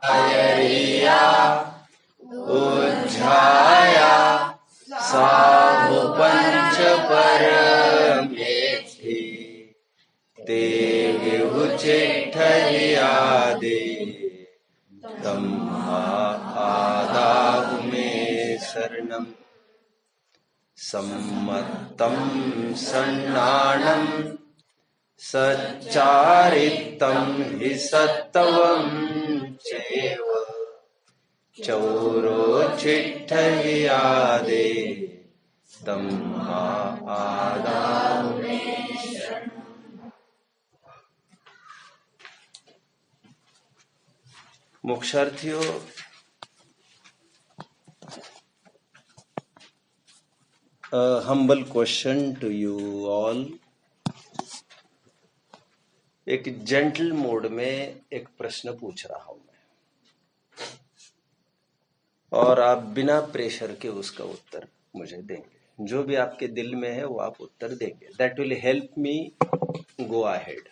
रिया उज्झाया साहु पंच परमेथि ते विहुचिट्ठलियादे तम्हा आदाहु मे शरणम् सम्मत्तं सन्नानं सच्चारितं हि सत्तवं चैव चौरोचिट्ठलियादे तम्हा आदाहु मे शरणम्। मोक्षार्थियों, humble question to you all। एक जेंटल मोड में एक प्रश्न पूछ रहा हूं मैं, और आप बिना प्रेशर के उसका उत्तर मुझे देंगे। जो भी आपके दिल में है वो आप उत्तर देंगे। That will help me go ahead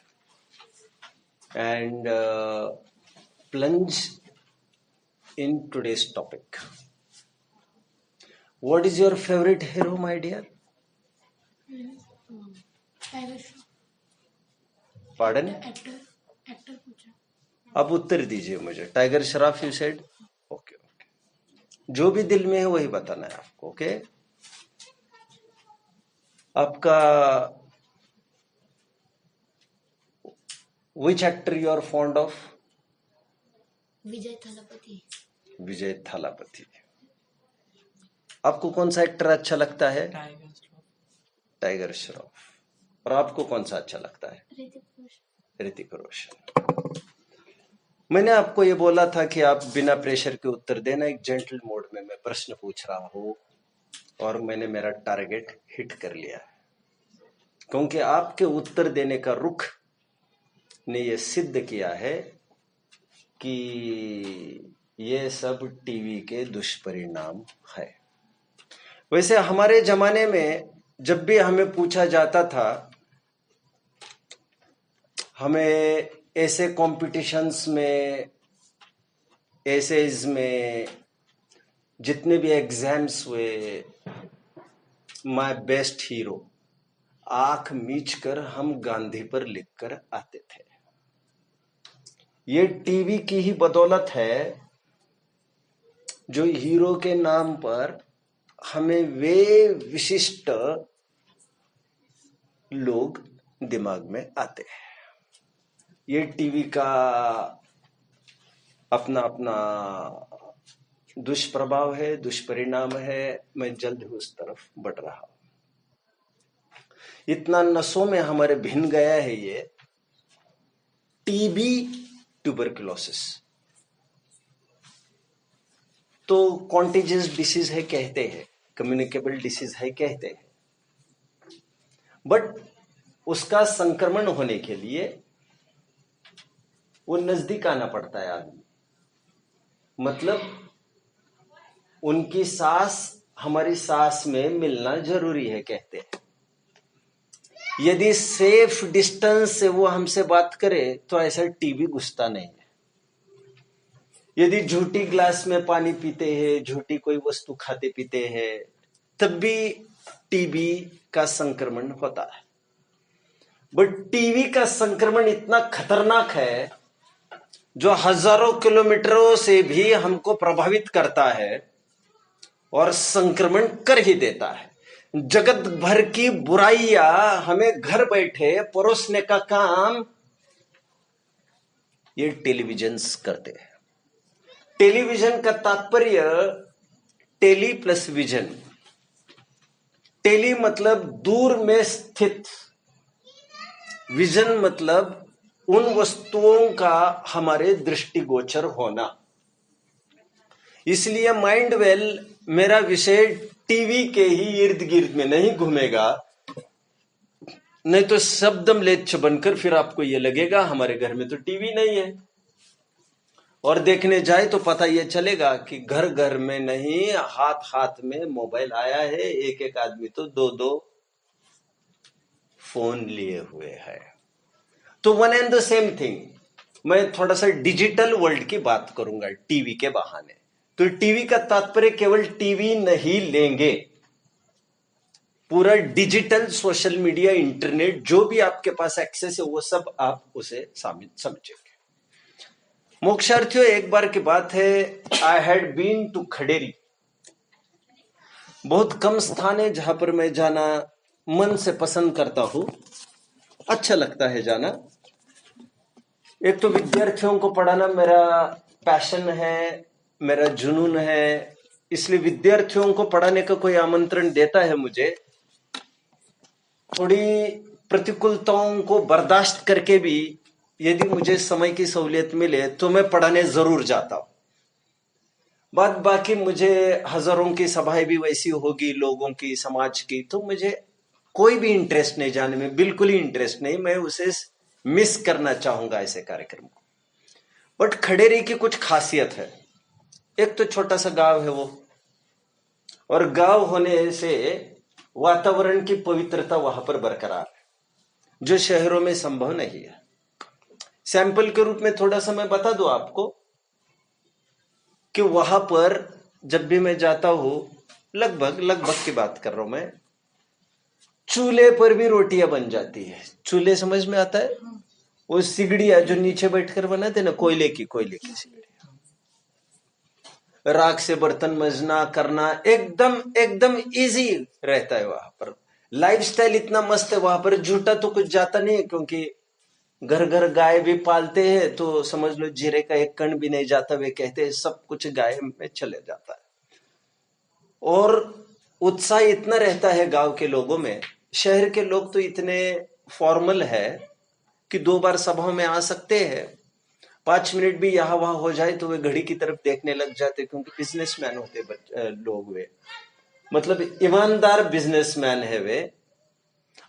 and plunge in today's topic. What is your favorite hero, my dear? Tiger Shroff. Pardon? Actor पूछा। अब उत्तर दीजिए मुझे। Tiger Shroff you said? Okay okay, जो भी दिल में है वही बताना है आपको। ओके, आपका which actor you are fond of? विजय थालापति। विजय थालापति। आपको कौन सा एक्टर अच्छा लगता है? टाइगर श्रॉफ। और आपको कौन सा अच्छा लगता है? ऋतिक रोशन। मैंने आपको ये बोला था कि आप बिना प्रेशर के उत्तर देना। एक जेंटल मोड में मैं प्रश्न पूछ रहा हूं और मैंने मेरा टारगेट हिट कर लिया है, क्योंकि आपके उत्तर देने का रुख ने यह सिद्ध किया है कि ये सब टीवी के दुष्परिणाम है। वैसे हमारे जमाने में जब भी हमें पूछा जाता था, हमें ऐसे कॉम्पिटिशन्स में, एसेज में, जितने भी एग्जाम्स हुए, माय बेस्ट हीरो, आंख मीच कर हम गांधी पर लिखकर आते थे। ये टीवी की ही बदौलत है जो हीरो के नाम पर हमें वे विशिष्ट लोग दिमाग में आते हैं। ये टीवी का अपना अपना दुष्प्रभाव है, दुष्परिणाम है। मैं जल्द ही उस तरफ बढ़ रहा हूं। इतना नसों में हमारे भिन गया है ये टीबी, ट्यूबरकुलोसिस तो कॉन्टेजियस डिसीज है कहते हैं, कम्युनिकेबल डिसीज है कहते हैं, बट उसका संक्रमण होने के लिए वो नजदीक आना पड़ता है आदमी। मतलब उनकी सांस हमारी सांस में मिलना जरूरी है कहते हैं। यदि सेफ डिस्टेंस से वो हमसे बात करे तो ऐसा टीबी घुसता नहीं है। यदि झूठी ग्लास में पानी पीते हैं, झूठी कोई वस्तु खाते पीते हैं, तब भी टीबी का संक्रमण होता है। बट टीबी का संक्रमण इतना खतरनाक है जो हजारों किलोमीटरों से भी हमको प्रभावित करता है और संक्रमण कर ही देता है। जगत भर की बुराइयां हमें घर बैठे परोसने का काम ये टेलीविजन्स करते हैं। टेलीविजन का तात्पर्य टेली प्लस विजन। टेली मतलब दूर में स्थित, विजन मतलब उन वस्तुओं का हमारे दृष्टिगोचर होना। इसलिए माइंड वेल मेरा विषय टीवी के ही इर्द गिर्द में नहीं घूमेगा, नहीं तो शब्दम्लेच्छ बनकर फिर आपको यह लगेगा हमारे घर में तो टीवी नहीं है। और देखने जाए तो पता यह चलेगा कि घर घर में नहीं, हाथ हाथ में मोबाइल आया है। एक एक आदमी तो दो दो फोन लिए हुए है। तो one and the same thing, मैं थोड़ा सा डिजिटल वर्ल्ड की बात करूंगा टीवी के बहाने। तो टीवी का तात्पर्य केवल टीवी नहीं लेंगे, पूरा डिजिटल सोशल मीडिया इंटरनेट जो भी आपके पास एक्सेस है वो सब आप उसे शामिल समझेंगे। मोक्षार्थियों, एक बार की बात है, आई हैड बीन टू खडेरी। बहुत कम स्थान है जहां पर मैं जाना मन से पसंद करता हूं, अच्छा लगता है जाना। एक तो विद्यार्थियों को पढ़ाना मेरा पैशन है, मेरा जुनून है, इसलिए विद्यार्थियों को पढ़ाने का कोई आमंत्रण देता है मुझे, थोड़ी प्रतिकूलताओं को बर्दाश्त करके भी यदि मुझे समय की सहूलियत मिले तो मैं पढ़ाने जरूर जाता हूं। बात बाकी मुझे हजारों की सभाएं भी वैसी होगी लोगों की, समाज की, तो मुझे कोई भी इंटरेस्ट नहीं जाने में, बिल्कुल ही इंटरेस्ट नहीं, मैं उसे मिस करना चाहूंगा ऐसे कार्यक्रम को। बट खडेरी की कुछ खासियत है। एक तो छोटा सा गांव है वो, और गांव होने से वातावरण की पवित्रता वहां पर बरकरार है, जो शहरों में संभव नहीं है। सैंपल के रूप में थोड़ा सा मैं बता दूं आपको कि वहां पर जब भी मैं जाता हूं, लगभग की बात कर रहा हूं मैं, चूल्हे पर भी रोटियां बन जाती है। चूल्हे समझ में आता है? वो सिगड़ियां जो नीचे बैठकर बनाते ना, कोयले की सिगड़ियां, राख से बर्तन मजना करना एकदम इजी रहता है वहां पर। लाइफस्टाइल इतना मस्त है वहां पर, जूटा तो कुछ जाता नहीं है, क्योंकि घर घर गाय भी पालते हैं, तो समझ लो जीरे का एक कण भी नहीं जाता। वे कहते हैं सब कुछ गाय में चले जाता है। और उत्साह इतना रहता है गांव के लोगों में। शहर के लोग तो इतने फॉर्मल है कि 2 बार सभा में आ सकते हैं, 5 मिनट भी यहां वहां हो जाए तो वे घड़ी की तरफ देखने लग जाते, क्योंकि बिजनेसमैन होते लोग वे, मतलब ईमानदार बिजनेसमैन है वे।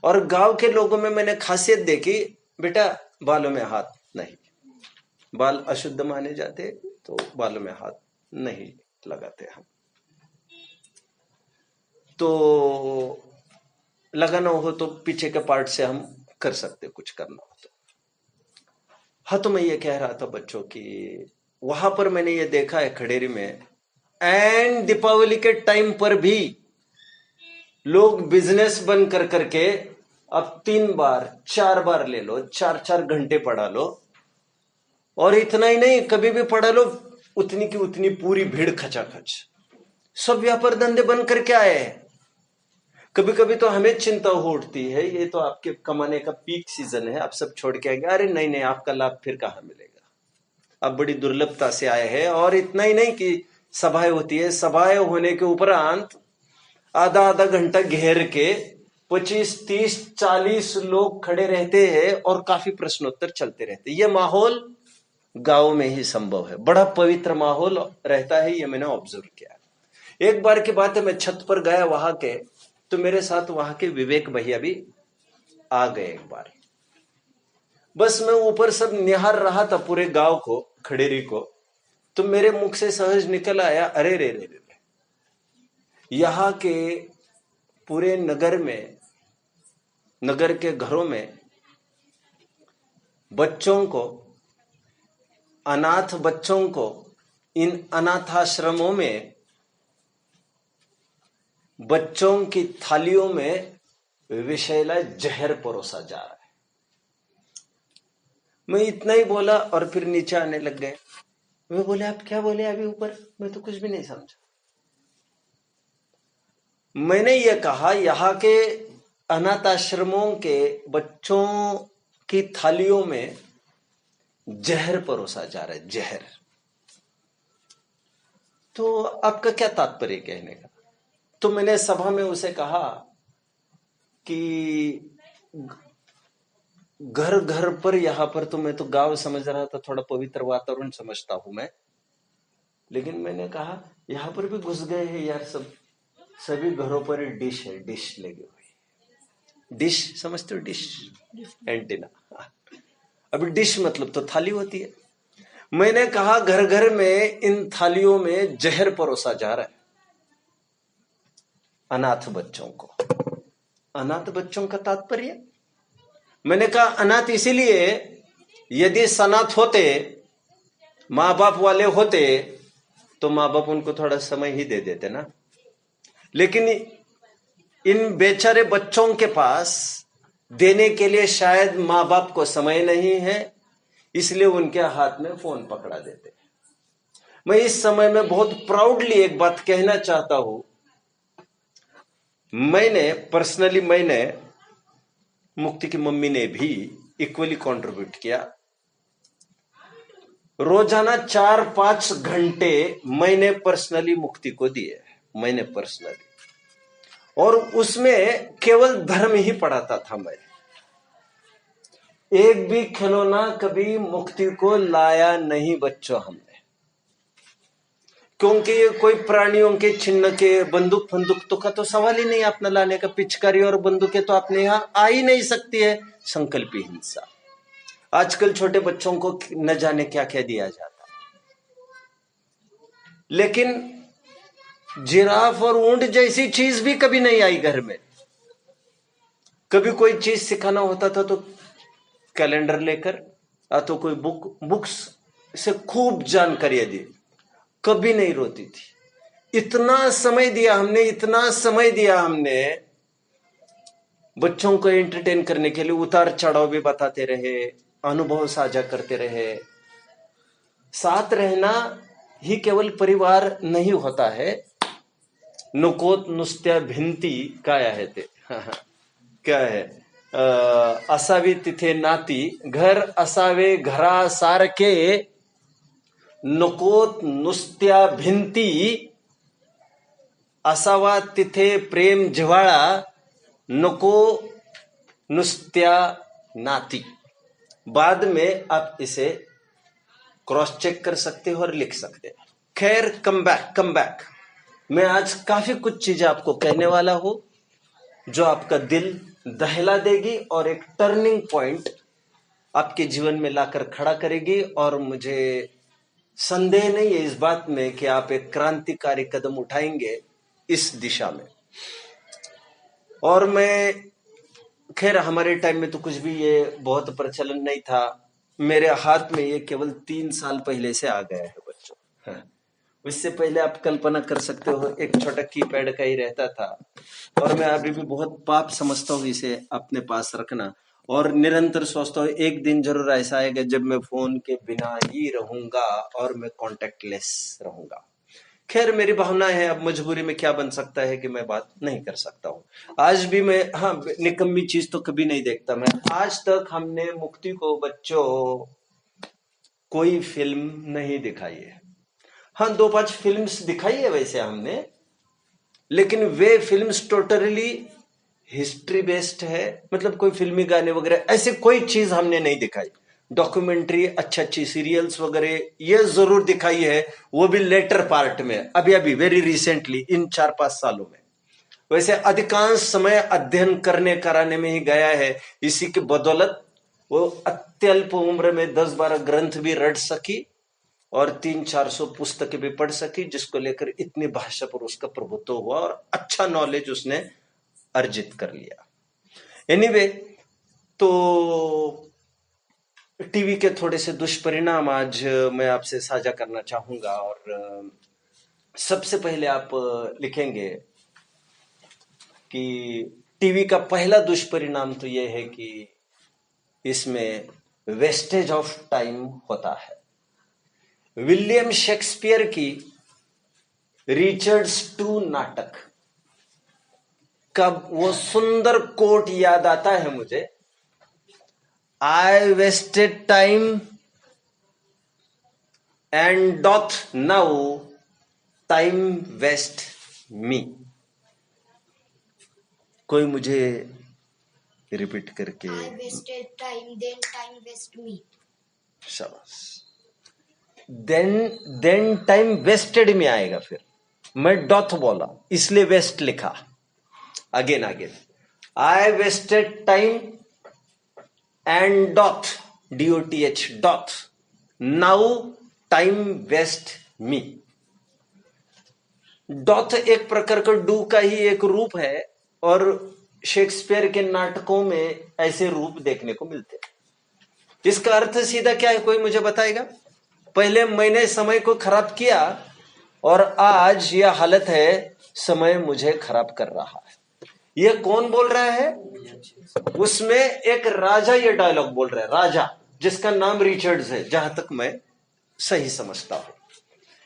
और गांव के लोगों में मैंने खासियत देखी, बेटा बालों में हाथ नहीं, बाल अशुद्ध माने जाते, तो बालों में हाथ नहीं लगाते हम। तो लगाना हो तो पीछे के पार्ट से हम कर सकते, कुछ करना हो तो। हाँ, तो मैं ये कह रहा था बच्चों की वहां पर मैंने ये देखा है खडेरी में, एंड दीपावली के टाइम पर भी लोग बिजनेस बंद कर करके अब 3 बार 4 बार ले लो, 4 घंटे पढ़ा लो, और इतना ही नहीं, कभी भी पढ़ा लो उतनी की उतनी पूरी भीड़ खचाखच, सब व्यापार धंधे बंद करके आए हैं। कभी कभी तो हमें चिंता हो उठती है, ये तो आपके कमाने का पीक सीजन है, आप सब छोड़ के आएंगे। अरे नहीं, आपका लाभ फिर कहां मिलेगा, आप बड़ी दुर्लभता से आए हैं। और इतना ही नहीं कि सभाएं होती है, सभाएं होने के उपरांत आधा घंटा घेर के 25, 30, 40 लोग खड़े रहते हैं और काफी प्रश्नोत्तर चलते रहते हैं। यह माहौल गांव में ही संभव है, बड़ा पवित्र माहौल रहता है, यह मैंने ऑब्जर्व किया। एक बार की बात है, मैं छत पर गया वहां के, तो मेरे साथ वहां के विवेक भैया भी आ गए एक बार। बस मैं ऊपर सब निहार रहा था पूरे गांव को, खडेरी को, तो मेरे मुख से सहज निकल आया, अरे रे रे रे, यहां के पूरे नगर में, नगर के घरों में बच्चों को, अनाथ बच्चों को इन अनाथाश्रमों में बच्चों की थालियों में विषैला जहर परोसा जा रहा है। मैं इतना ही बोला और फिर नीचे आने लग गए। वे बोले आप क्या बोले अभी ऊपर? मैं तो कुछ भी नहीं समझा। मैंने ये कहा यहां के अनाथ आश्रमों के बच्चों की थालियों में जहर परोसा जा रहा है, जहर। तो आपका क्या तात्पर्य कहने का? तो मैंने सभा में उसे कहा कि घर घर पर, यहां पर तो मैं तो गांव समझ रहा था, थोड़ा पवित्र वातावरण समझता हूं मैं, लेकिन मैंने कहा यहां पर भी घुस गए हैं यार सब, सभी घरों पर डिश है, डिश लगी हुई। डिश समझते हो? Dish, antenna. अभी डिश मतलब तो थाली होती है। मैंने कहा घर घर में इन थालियों में जहर परोसा जा रहा है अनाथ बच्चों को। अनाथ बच्चों का तात्पर्य, मैंने कहा अनाथ इसीलिए यदि सनाथ होते, माँ बाप वाले होते, तो माँ बाप उनको थोड़ा समय ही दे देते ना। लेकिन इन बेचारे बच्चों के पास देने के लिए शायद माँ बाप को समय नहीं है, इसलिए उनके हाथ में फोन पकड़ा देते। मैं इस समय में बहुत प्राउडली एक बात कहना चाहता हूं, मैंने मुक्ति की मम्मी ने भी इक्वली कंट्रीब्यूट किया। रोजाना 4-5 घंटे मैंने पर्सनली मुक्ति को दिए, मैंने पर्सनली, और उसमें केवल धर्म ही पढ़ाता था मैं। एक भी खिलौना कभी मुक्ति को लाया नहीं बच्चों हमने, क्योंकि ये कोई प्राणियों के चिन्ह के बंदूक तो का तो सवाल ही नहीं अपना लाने का। पिचकारी और बंदूकें तो अपने यहां आ ही नहीं सकती है। संकल्पी हिंसा, आजकल छोटे बच्चों को न जाने क्या क्या दिया जाता, लेकिन जिराफ और ऊंट जैसी चीज भी कभी नहीं आई घर में। कभी कोई चीज सिखाना होता था तो कैलेंडर लेकर, या तो कोई बुक्स से खूब जानकारी दी, कभी नहीं रोती थी। इतना समय दिया हमने बच्चों को एंटरटेन करने के लिए। उतार चढ़ाव भी बताते रहे, अनुभव साझा करते रहे। साथ रहना ही केवल परिवार नहीं होता है। नकोत नुसत्या भिंती काय आहे ते क्या है, असावी तिथे नाती, घर असावे घरासारखे, नकोत नुसत्या भिंती, असावा तिथे प्रेम जिव्हाळा, नको नुसत्या नाती। बाद में आप इसे क्रॉस चेक कर सकते हो और लिख सकते हैं। खैर, कम बैक। मैं आज काफी कुछ चीजें आपको कहने वाला हूं जो आपका दिल दहला देगी और एक टर्निंग पॉइंट आपके जीवन में लाकर खड़ा करेगी। और मुझे संदेह नहीं है इस बात में कि आप एक क्रांतिकारी कदम उठाएंगे इस दिशा में। और मैं, खैर हमारे टाइम में तो कुछ भी ये बहुत प्रचलन नहीं था। मेरे हाथ में ये केवल 3 साल पहले से आ गया है बच्चों। हाँ। इससे पहले आप कल्पना कर सकते हो एक छोटा कीपैड का ही रहता था। और मैं अभी भी बहुत पाप समझता हूँ इसे अपने पास रखना, और निरंतर सोचता हूँ एक दिन जरूर ऐसा आएगा जब मैं फोन के बिना ही रहूंगा और मैं कॉन्टेक्टलेस रहूंगा। खैर, मेरी भावना है, अब मजबूरी में क्या बन सकता है कि मैं बात नहीं कर सकता हूँ। आज भी मैं, हाँ, निकम्मी चीज तो कभी नहीं देखता मैं। आज तक हमने मुक्ति को बच्चों कोई फिल्म नहीं दिखाई है। हाँ, 2-5 फिल्म्स दिखाई है वैसे हमने, लेकिन वे फिल्म्स टोटली हिस्ट्री बेस्ड है। मतलब कोई फिल्मी गाने वगैरह ऐसे कोई चीज हमने नहीं दिखाई। डॉक्यूमेंट्री, अच्छी सीरियल्स वगैरह ये जरूर दिखाई है, वो भी लेटर पार्ट में, अभी वेरी रिसेंटली, इन 4-5 सालों में। वैसे अधिकांश समय अध्ययन करने कराने में ही गया है। इसी की बदौलत वो अत्यल्प उम्र में 10-12 ग्रंथ भी रट सकी और 300-400 पुस्तकें भी पढ़ सकी, जिसको लेकर इतनी भाषा पर उसका प्रभुत्व हुआ और अच्छा नॉलेज उसने अर्जित कर लिया। एनीवे, तो टीवी के थोड़े से दुष्परिणाम आज मैं आपसे साझा करना चाहूंगा। और सबसे पहले आप लिखेंगे कि टीवी का पहला दुष्परिणाम तो यह है कि इसमें वेस्टेज ऑफ टाइम होता है। विलियम शेक्सपियर की रिचर्ड्स 2 नाटक का वो सुंदर कोट याद आता है मुझे, I wasted time and doth now time waste me. कोई मुझे रिपीट करके, I wasted time, then time waste me. शाबाश। देन टाइम वेस्टेड में आएगा। फिर मैं डॉथ बोला इसलिए वेस्ट लिखा। Again I wasted time and doth, DOTH, doth, now time waste me. Doth एक प्रकार का डू का ही एक रूप है, और शेक्सपियर के नाटकों में ऐसे रूप देखने को मिलते हैं। इसका अर्थ सीधा क्या है, कोई मुझे बताएगा? पहले मैंने समय को खराब किया और आज यह हालत है, समय मुझे खराब कर रहा है। यह कौन बोल रहा है? उसमें एक राजा यह डायलॉग बोल रहा है, राजा जिसका नाम रिचर्ड्स है, जहां तक मैं सही समझता हूं।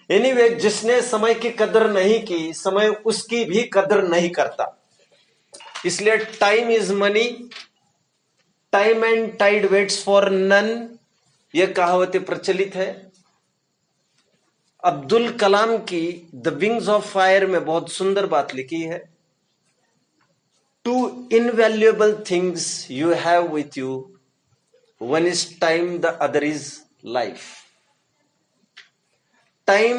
एनीवे, जिसने समय की कदर नहीं की, समय उसकी भी कदर नहीं करता। इसलिए time is money, time and tide waits for none, यह कहावतें प्रचलित है। अब्दुल कलाम की द विंग्स ऑफ फायर में बहुत सुंदर बात लिखी है, two invaluable things you have with you, one is time, the other is life. Time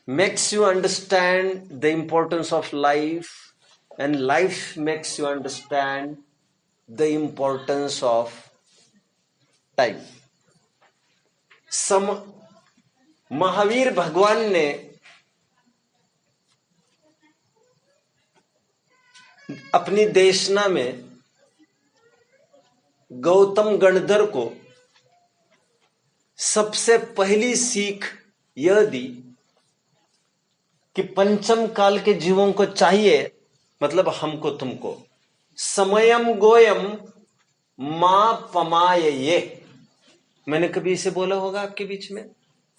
makes you understand the importance of life, and life makes you understand the importance of time. Mahavir भगवान ने अपनी देशना में गौतम गणधर को सबसे पहली सीख यह दी कि पंचम काल के जीवों को चाहिए, मतलब हमको तुमको, समयम गोयम मां पमाये। मैंने कभी इसे बोला होगा आपके बीच में?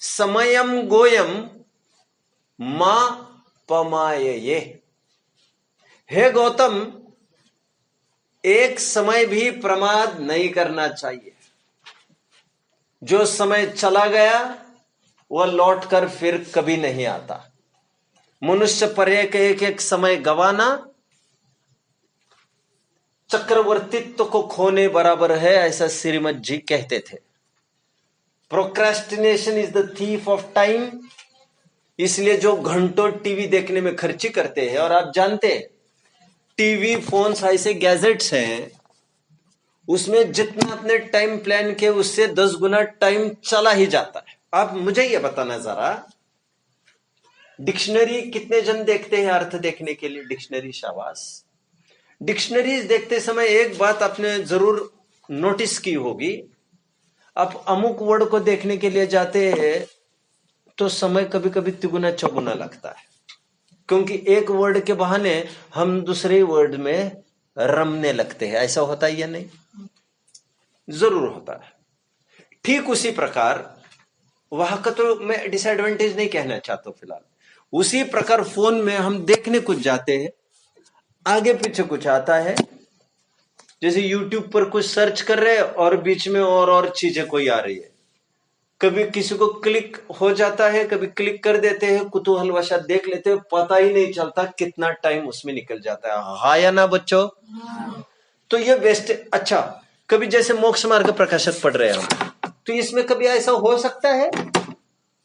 समयम गोयम मां पमाये। हे गौतम, एक समय भी प्रमाद नहीं करना चाहिए। जो समय चला गया वह लौटकर फिर कभी नहीं आता। मनुष्य पर एक एक समय गवाना चक्रवर्तित्व को खोने बराबर है, ऐसा श्रीमद जी कहते थे। Procrastination is the thief of time. इसलिए जो घंटों टीवी देखने में खर्ची करते हैं, और आप जानते हैं टीवी, फोन्स ऐसे गैजेट्स हैं, उसमें जितना अपने टाइम प्लान के उससे 10 गुना टाइम चला ही जाता है। आप मुझे यह बताना जरा, डिक्शनरी कितने जन देखते हैं अर्थ देखने के लिए? डिक्शनरी, शाबाश। डिक्शनरीज देखते समय एक बात आपने जरूर नोटिस की होगी, आप अमुक वर्ड को देखने के लिए जाते हैं तो समय कभी कभी तिगुना चौगुना लगता है, क्योंकि एक वर्ड के बहाने हम दूसरे वर्ड में रमने लगते हैं। ऐसा होता है या नहीं? जरूर होता है। ठीक उसी प्रकार, वहां का तो मैं डिसएडवांटेज नहीं कहना चाहता हूं फिलहाल, उसी प्रकार फोन में हम देखने कुछ जाते हैं, आगे पीछे कुछ आता है, जैसे यूट्यूब पर कुछ सर्च कर रहे हैं और बीच में और चीजें कोई आ रही है। कभी किसी को क्लिक हो जाता है, कभी क्लिक कर देते हैं, कुतूहलवशात देख लेते हैं, पता ही नहीं चलता कितना टाइम उसमें निकल जाता है। हाँ या ना बच्चों? तो ये वेस्ट। अच्छा, कभी जैसे मोक्ष मार्ग प्रकाशक पढ़ रहे हैं हम, तो इसमें कभी ऐसा हो सकता है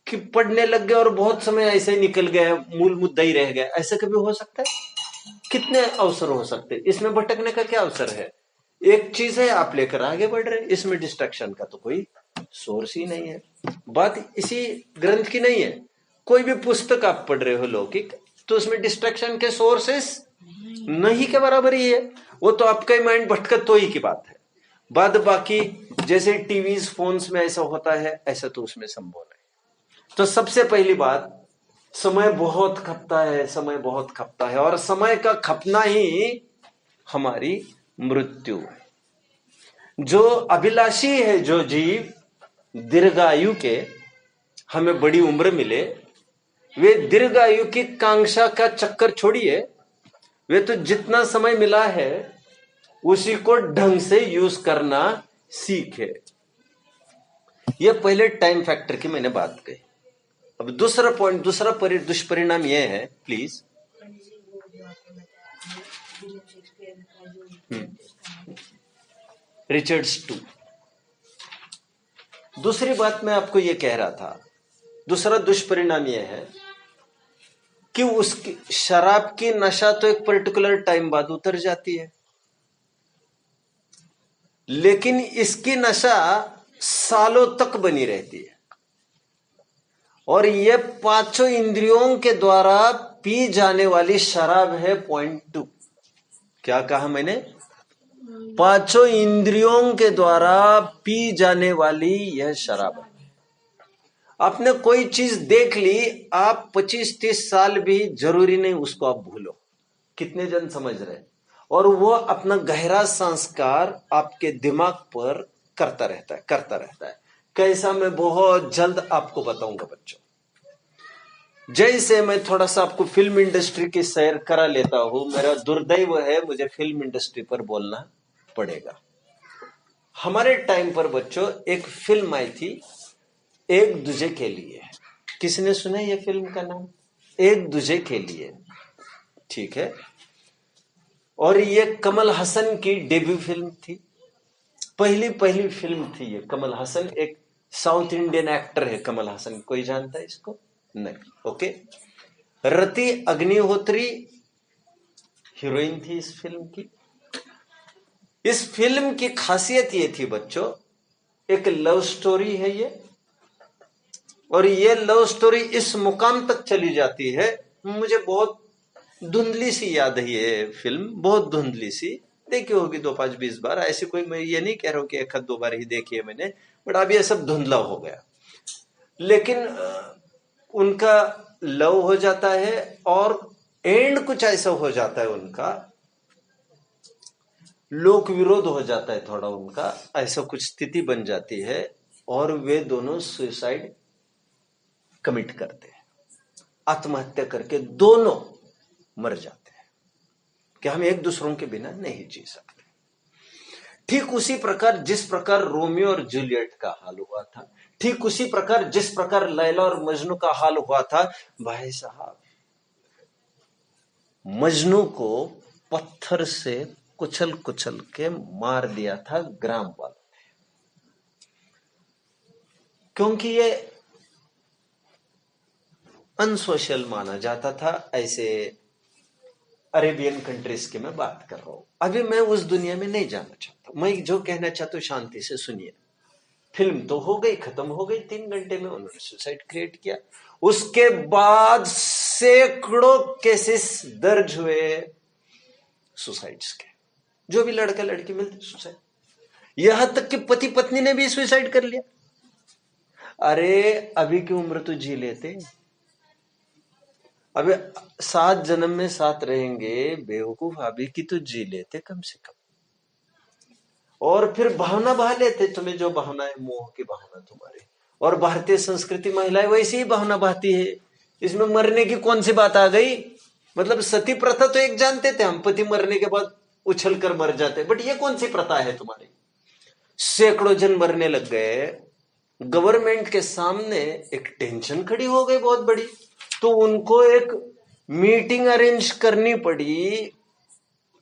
कि पढ़ने लग गए और बहुत समय ऐसे ही निकल गया, मूल मुद्दा ही रह गया? ऐसा कभी हो सकता है? कितने अवसर हो सकते हैं? इसमें भटकने का क्या अवसर है? एक चीज है, आप लेकर आगे बढ़ रहे हैं, इसमें डिस्ट्रैक्शन का तो कोई सोर्स ही नहीं है। बात इसी ग्रंथ की नहीं है, कोई भी पुस्तक आप पढ़ रहे हो लौकिक, तो उसमें डिस्ट्रैक्शन के सोर्सेस नहीं के बराबर ही है। वो तो आपका माइंड भटकत तो ही की बात है। बाद बाकी जैसे टीवीज, फोन्स में ऐसा होता है, ऐसा तो उसमें संभव नहीं। तो सबसे पहली बात, समय बहुत खपता है, समय बहुत खपता है, और समय का खपना ही हमारी मृत्यु है। जो अभिलाषी है, जो जीव दीर्घायु के, हमें बड़ी उम्र मिले, वे दीर्घायु की कांक्षा का चक्कर छोड़िए, वे तो जितना समय मिला है उसी को ढंग से यूज करना सीखे। यह पहले टाइम फैक्टर की मैंने बात कही। अब दूसरा पॉइंट, दूसरा दुष्परिणाम यह है, प्लीज। रिचर्ड्स 2। दूसरी बात मैं आपको यह कह रहा था, दूसरा दुष्परिणाम यह है कि उसकी शराब की नशा तो एक पर्टिकुलर टाइम बाद उतर जाती है, लेकिन इसकी नशा सालों तक बनी रहती है। और ये 5 इंद्रियों के द्वारा पी जाने वाली शराब है। पॉइंट 2। क्या कहा मैंने? पांचों इंद्रियों के द्वारा पी जाने वाली यह शराब है। आपने कोई चीज देख ली, आप 25-30 साल भी जरूरी नहीं उसको आप भूलो। कितने जन समझ रहे? और वो अपना गहरा संस्कार आपके दिमाग पर करता रहता है। कैसा, मैं बहुत जल्द आपको बताऊंगा बच्चों। जैसे मैं थोड़ा सा आपको फिल्म इंडस्ट्री की सैर करा लेता हूं। मेरा दुर्दैव है, मुझे फिल्म इंडस्ट्री पर बोलना पड़ेगा। हमारे टाइम पर बच्चों एक फिल्म आई थी, एक दूजे के लिए। किसने सुना ये फिल्म का नाम? एक दूजे के लिए, ठीक है। और ये कमल हसन की डेब्यू फिल्म थी, पहली फिल्म थी ये। कमल हसन एक साउथ इंडियन एक्टर है, कमल हसन। कोई जानता है इसको? नहीं, ओके। रति अग्निहोत्री हीरोइन थी इस फिल्म की। इस फिल्म की खासियत ये थी बच्चों, एक लव स्टोरी है ये, और ये लव स्टोरी इस मुकाम तक चली जाती है, मुझे बहुत धुंधली सी याद है ये फिल्म, बहुत धुंधली सी। देखी होगी 2-5-20 बार, ऐसी कोई, मैं ये नहीं कह रहा हूं कि 1-2 बार ही देखी है मैंने, बट अब ये सब धुंधला हो गया। लेकिन उनका लव हो जाता है और एंड कुछ ऐसा हो जाता है उनका, लोक विरोध हो जाता है थोड़ा उनका, ऐसा कुछ स्थिति बन जाती है और वे दोनों सुसाइड कमिट करते हैं। आत्महत्या करके दोनों मर जाते हैं कि हम एक दूसरों के बिना नहीं जी सकते। ठीक उसी प्रकार जिस प्रकार रोमियो और जूलियट का हाल हुआ था, ठीक उसी प्रकार जिस प्रकार लैला और मजनू का हाल हुआ था। भाई साहब, मजनू को पत्थर से कुचल कुचल के मार दिया था ग्राम वालों ने, क्योंकि ये अनसोशल माना जाता था। ऐसे अरेबियन कंट्रीज की मैं बात कर रहा हूं। अभी मैं उस दुनिया में नहीं जाना चाहता। मैं जो कहना चाहता हूं शांति से सुनिए। फिल्म तो हो गई, खत्म हो गई, 3 घंटे में उन्होंने सुसाइड क्रिएट किया। उसके बाद सैकड़ों केसेस दर्ज हुए सुसाइड्स के। जो भी लड़का लड़की मिलते सुसाइड, यहां तक कि पति पत्नी ने भी सुसाइड कर लिया। अरे अभी की उम्र तो जी लेते, अबे 7 जन्म में साथ रहेंगे, बेवकूफ अभी की तो जी लेते कम से कम। और फिर भावना बहा लेते, तुम्हें जो भावना है, मोह की भावना तुम्हारी। और भारतीय संस्कृति महिलाएं वैसे ही भावना बहाती है, इसमें मरने की कौन सी बात आ गई? मतलब सती प्रथा तो एक जानते थे हम, पति मरने के बाद उछल कर मर जाते, बट ये कौन सी प्रथा है तुम्हारी? सैकड़ों जन मरने लग गए। गवर्नमेंट के सामने एक टेंशन खड़ी हो गई बहुत बड़ी, तो उनको एक मीटिंग अरेंज करनी पड़ी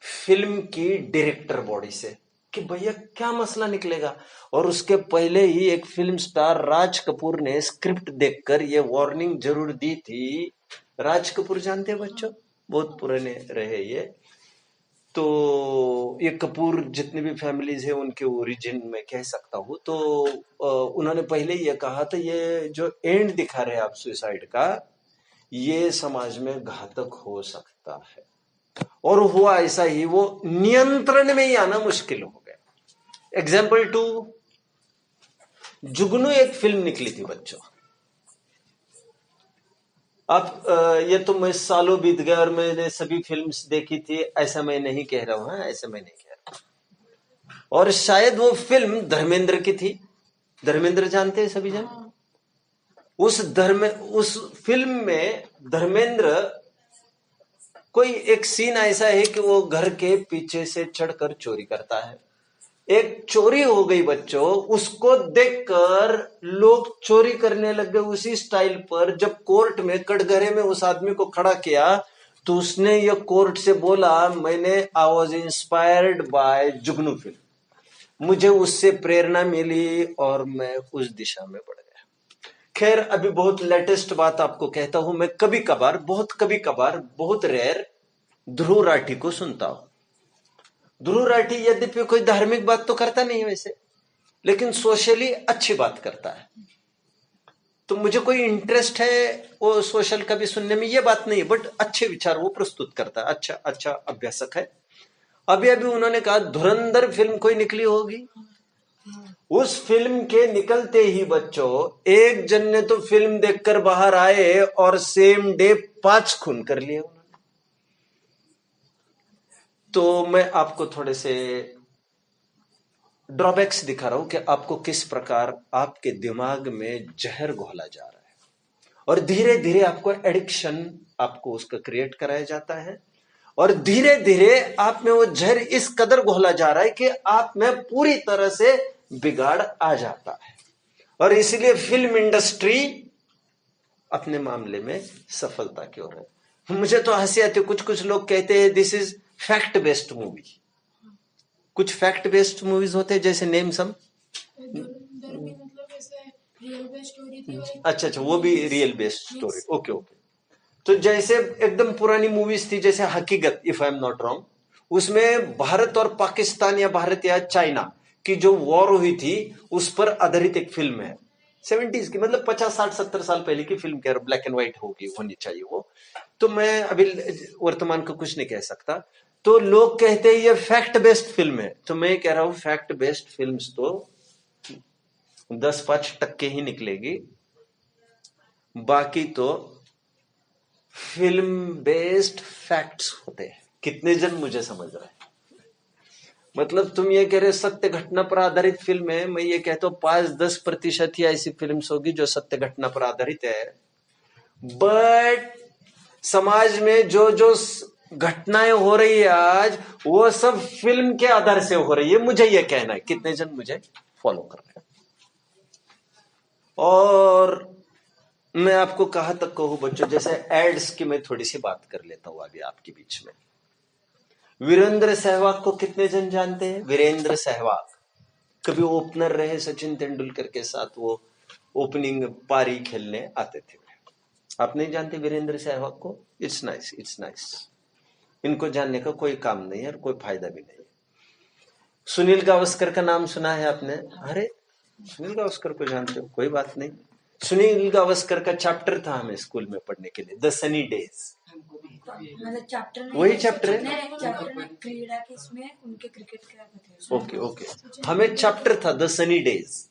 फिल्म की डायरेक्टर बॉडी से कि भैया क्या मसला निकलेगा। और उसके पहले ही एक फिल्म स्टार राज कपूर ने स्क्रिप्ट देखकर ये वार्निंग जरूर दी थी। राज कपूर जानते हैं बच्चों, बहुत पुराने रहे ये। तो ये कपूर जितनी भी फैमिलीज है उनके ओरिजिन में कह सकता हूं। तो उन्होंने पहले ये कहा था, ये जो एंड दिखा रहे हैं आप सुसाइड का, ये समाज में घातक हो सकता है। और हुआ ऐसा ही, वो नियंत्रण में ही आना मुश्किल हो गया। एग्जाम्पल 2, जुगनू एक फिल्म निकली थी बच्चों। अब ये तो मैं सालों बीत गए और मैंने सभी फिल्म्स देखी थी, ऐसा मैं नहीं कह रहा हूं, ऐसा मैं नहीं कह रहा। और शायद वो फिल्म धर्मेंद्र की थी। धर्मेंद्र जानते हैं सभी जन? उस फिल्म में धर्मेंद्र, कोई एक सीन ऐसा है कि वो घर के पीछे से चढ़कर चोरी करता है। एक चोरी हो गई बच्चों, उसको देखकर लोग चोरी करने लग गए उसी स्टाइल पर। जब कोर्ट में कटघरे में उस आदमी को खड़ा किया तो उसने ये कोर्ट से बोला, मैंने I was inspired by Jugnu film, मुझे उससे प्रेरणा मिली और मैं उस दिशा में बढ़ गया। खैर अभी बहुत लेटेस्ट बात आपको कहता हूं, मैं कभी कभार, बहुत रेयर ध्रुव राठी को सुनता हूं। ध्रुव राठी यद्यपि कोई धार्मिक बात तो करता नहीं है वैसे, लेकिन सोशली अच्छी बात करता है। तो मुझे कोई इंटरेस्ट है वो सोशल का भी सुनने में, ये बात नहीं है, बट अच्छे विचार वो प्रस्तुत करता है, अच्छा अभ्यासक है। अभी अभी उन्होंने कहा धुरंधर फिल्म कोई निकली होगी, उस फिल्म के निकलते ही बच्चों एक जन ने तो फिल्म देखकर बाहर आए और सेम डे 5 खून कर लिए उन्होंने। तो मैं आपको थोड़े से ड्रॉबैक्स दिखा रहा हूं कि आपको किस प्रकार आपके दिमाग में जहर घोला जा रहा है, और धीरे धीरे आपको एडिक्शन आपको उसका क्रिएट कराया जाता है, और धीरे धीरे आप में वो जहर इस कदर घोला जा रहा है कि आप में पूरी तरह से बिगाड़ आ जाता है। और इसलिए फिल्म इंडस्ट्री अपने मामले में सफलता की ओर है। मुझे तो हंसी आती है, कुछ कुछ लोग कहते हैं this is fact based movie. कुछ फैक्ट बेस्ड मूवीज होते हैं जैसे नेम सम। अच्छा, वो भी real based story. Okay okay. तो जैसे एकदम पुरानी मूवीज थी जैसे हकीकत, if I am not wrong, उसमें भारत और पाकिस्तान या भारत या चाइना की जो वॉर हुई थी उस पर आधारित एक फिल्म है 70s की, मतलब 50 60 70 साल पहले की फिल्म, कह रहा, ब्लैक एंड व्हाइट होनी चाहिए वो। तो मैं अभी वर्तमान को कुछ नहीं कह सकता। तो लोग कहते हैं ये फैक्ट बेस्ड फिल्म है, तो मैं कह रहा हूं फैक्ट बेस्ड फिल्म्स तो 10-5% ही निकलेगी, बाकी तो फिल्म बेस्ड फैक्ट्स होते हैं। कितने जन मुझे समझ रहे हैं? मतलब तुम ये कह रहे सत्य घटना पर आधारित फिल्म है, मैं ये कहता हूं 5-10% ही ऐसी फिल्म्स होगी जो सत्य घटना पर आधारित है। बट समाज में जो जो घटनाएं हो रही है आज, वो सब फिल्म के आधार से हो रही है, मुझे ये कहना है। कितने जन मुझे फॉलो कर रहे हैं? और मैं आपको कहां तक कहूं बच्चों, जैसे एड्स की मैं थोड़ी सी बात कर लेता हूं अभी आपके बीच में। वीरेंद्र सहवाग को कितने जन जानते हैं? वीरेंद्र सहवाग कभी ओपनर रहे सचिन तेंदुलकर के साथ, वो ओपनिंग पारी खेलने आते थे। आप नहीं जानते वीरेंद्र सहवाग को? It's nice, it's nice. इनको जानने का कोई काम नहीं है और कोई फायदा भी नहीं है। सुनील गावस्कर का नाम सुना है आपने? अरे सुनील गावस्कर को जानते हो, कोई बात नहीं। सुनील गावस्कर का चैप्टर था हमें स्कूल में पढ़ने के लिए, द सनी डेज। मतलब चैप्टर नहीं, वही चैप्टर है। क्रीड़ा के इसमें उनके क्रिकेट के। ओके ओके, हमें चैप्टर था द सनी डेज,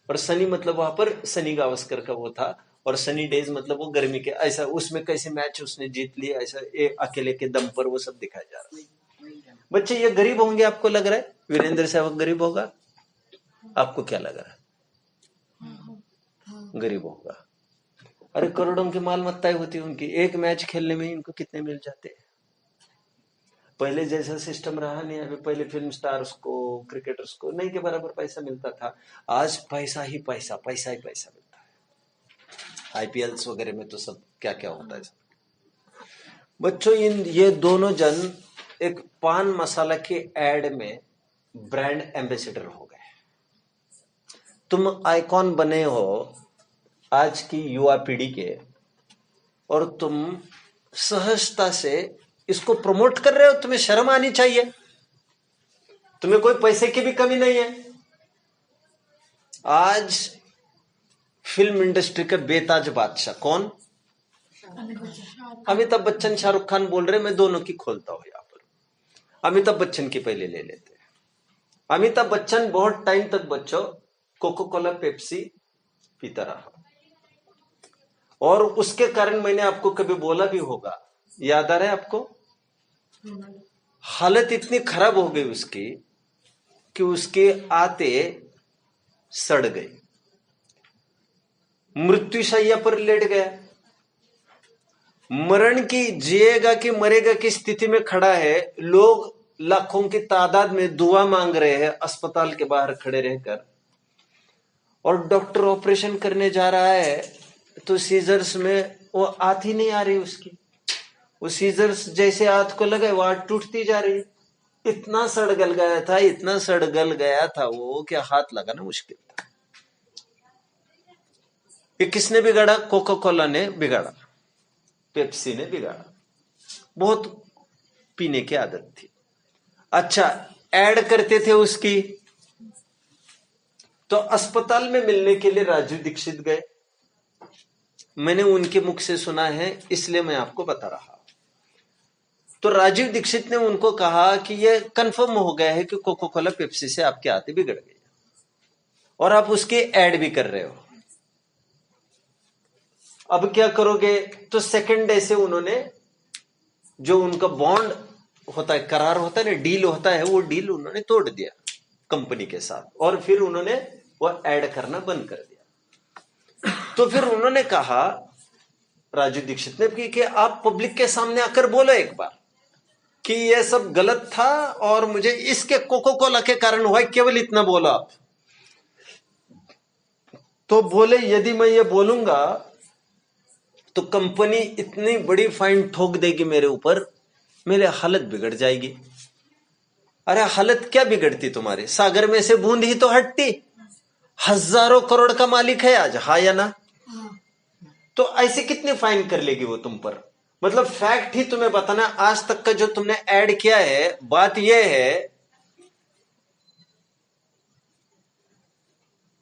और सनी मतलब वहां पर सनी गावस्कर का वो था, और सनी डेज मतलब वो गर्मी के, ऐसा उसमें कैसे मैच उसने जीत लिए, ऐसा अकेले के दम पर वो सब दिखाया जा रहा है। बच्चे ये गरीब होंगे आपको लग रहा है? वीरेंद्र सहवाग गरीब होगा? आपको क्या लग रहा है? गरीब होगा। अरे करोड़ों की मालमत्ताएं होती है उनकी, एक मैच खेलने में इनको कितने मिल जाते हैं। पहले जैसा सिस्टम रहा नहीं। अभी पहले फिल्म स्टार्स को, क्रिकेटर्स को नहीं के बराबर पैसा मिलता था, आज पैसा ही पैसा, पैसा ही पैसा मिलता है। आईपीएल्स वगैरह में तो सब क्या क्या होता है। बच्चों ये दोनों जन एक पान मसाला के एड में ब्रांड एम्बेसडर हो गए। तुम आइकॉन बने हो आज की युवा पीढ़ी के, और तुम सहजता से इसको प्रमोट कर रहे हो। तुम्हें शर्म आनी चाहिए। तुम्हें कोई पैसे की भी कमी नहीं है। आज फिल्म इंडस्ट्री का बेताज बादशाह कौन? अमिताभ बच्चन, शाहरुख खान बोल रहे, मैं दोनों की खोलता हूं यहां पर। अमिताभ बच्चन की पहले ले लेते हैं। अमिताभ बच्चन बहुत टाइम तक बच्चों कोको कोला पेप्सी पीता रहा, और उसके कारण मैंने आपको कभी बोला भी होगा, याद आ रहा है आपको? हालत इतनी खराब हो गई उसकी कि उसके आते सड़ गई, मृत्युशैया पर लेट गया, मरण की, जिएगा कि मरेगा की स्थिति में खड़ा है। लोग लाखों की तादाद में दुआ मांग रहे हैं अस्पताल के बाहर खड़े रहकर, और डॉक्टर ऑपरेशन करने जा रहा है तो सीजर्स में वो आत ही नहीं आ रही उसकी। वो सीजर्स जैसे आत को लगे वो आत टूटती जा रही। इतना सड़गल गया था, इतना सड़गल गया था वो कि हाथ लगाना मुश्किल था। ये किसने बिगाड़ा? कोका कोला ने बिगाड़ा, पेप्सी ने बिगाड़ा। बहुत पीने की आदत थी। अच्छा, ऐड करते थे उसकी, तो अस्पताल में मिलने के लिए राजू दीक्षित गए। मैंने उनके मुख से सुना है, इसलिए मैं आपको बता रहा। तो तो राजीव दीक्षित ने उनको कहा कि ये कंफर्म हो गया है कि कोका कोला पेप्सी से आपकी आदत बिगड़ गई और आप उसकी एड भी कर रहे हो, अब क्या करोगे? तो सेकंड डे से उन्होंने जो उनका बॉन्ड होता है, करार होता है ना, डील होता है, वो डील उन्होंने तोड़ दिया कंपनी के साथ और फिर उन्होंने वो ऐड करना बंद कर दिया। तो फिर उन्होंने कहा राजू दीक्षित ने कि आप पब्लिक के सामने आकर बोलो एक बार कि ये सब गलत था और मुझे इसके कोका कोला के कारण हुआ, केवल इतना बोला आप। तो बोले यदि मैं ये बोलूंगा तो कंपनी इतनी बड़ी फाइन ठोक देगी मेरे ऊपर, मेरी हालत बिगड़ जाएगी। अरे हालत क्या बिगड़ती तुम्हारी? सागर में से बूंद ही तो हटती। हजारों करोड़ का मालिक है आज, हाँ या ना? तो ऐसे कितनी फाइन कर लेगी वो तुम पर? मतलब फैक्ट ही तुम्हें बताना, आज तक का जो तुमने ऐड किया है, बात यह है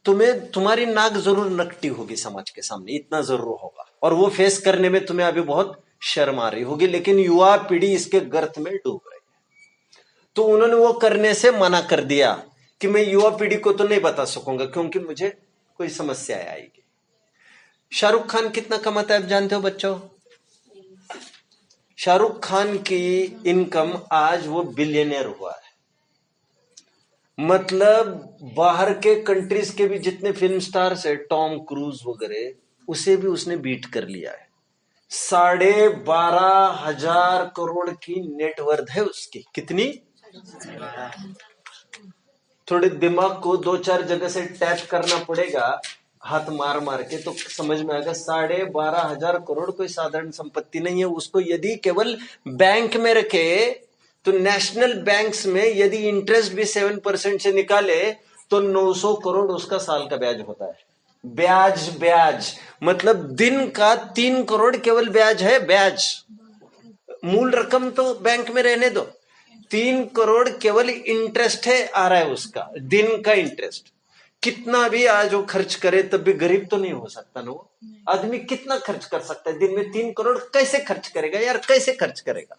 तुम्हें, तुम्हारी नाक जरूर नकटी होगी समाज के सामने, इतना जरूर होगा, और वो फेस करने में तुम्हें अभी बहुत शर्म आ रही होगी, लेकिन युवा पीढ़ी इसके गर्त में डूब रही है। तो उन्होंने वो करने से मना कर दिया कि मैं युवा पीढ़ी को तो नहीं बता सकूंगा क्योंकि मुझे कोई समस्या आएगी। शाहरुख खान कितना कमाता है आप जानते हो बच्चों? शाहरुख खान की इनकम आज वो बिलियनियर हुआ है। मतलब बाहर के कंट्रीज के भी जितने फिल्म स्टार्स है, टॉम क्रूज वगैरह, उसे भी उसने बीट कर लिया है। 12,500 करोड़ की नेटवर्थ है उसकी। कितनी? थोड़े दिमाग को 2-4 जगह से टैप करना पड़ेगा, हाथ मार मार के, तो समझ में आएगा 12,500 करोड़ कोई साधारण संपत्ति नहीं है। उसको यदि केवल बैंक में रखे तो नेशनल बैंक्स में यदि इंटरेस्ट भी 7% से निकाले तो 900 करोड़ उसका साल का ब्याज होता है। ब्याज ब्याज मतलब दिन का 3 करोड़ केवल ब्याज है, ब्याज। मूल रकम तो बैंक में रहने दो, 3 करोड़ केवल इंटरेस्ट है, आ रहा है उसका दिन का इंटरेस्ट। कितना भी आज वो खर्च करे तब भी गरीब तो नहीं हो सकता ना वो आदमी। कितना खर्च कर सकता है दिन में? 3 करोड़ कैसे खर्च करेगा यार? कैसे खर्च करेगा?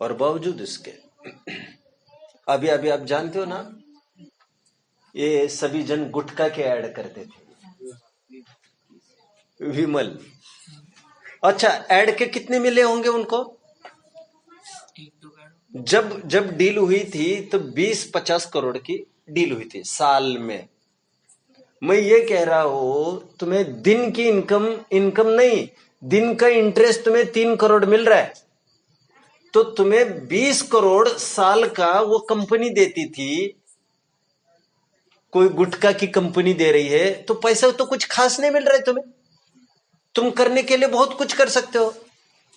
और बावजूद इसके अभी अभी आप जानते हो ना, ये सभी जन गुटखा के ऐड करते थे, विमल। अच्छा, ऐड के कितने मिले होंगे उनको? जब डील हुई थी तो 20-50 करोड़ की डील हुई थी साल में। मैं ये कह रहा हूं तुम्हें दिन की इनकम नहीं, दिन का इंटरेस्ट तुम्हें 3 करोड़ मिल रहा है, तो तुम्हें 20 करोड़ साल का वो कंपनी देती थी, कोई गुटखा की कंपनी दे रही है, तो पैसा तो कुछ खास नहीं मिल रहा है तुम्हें। तुम करने के लिए बहुत कुछ कर सकते हो,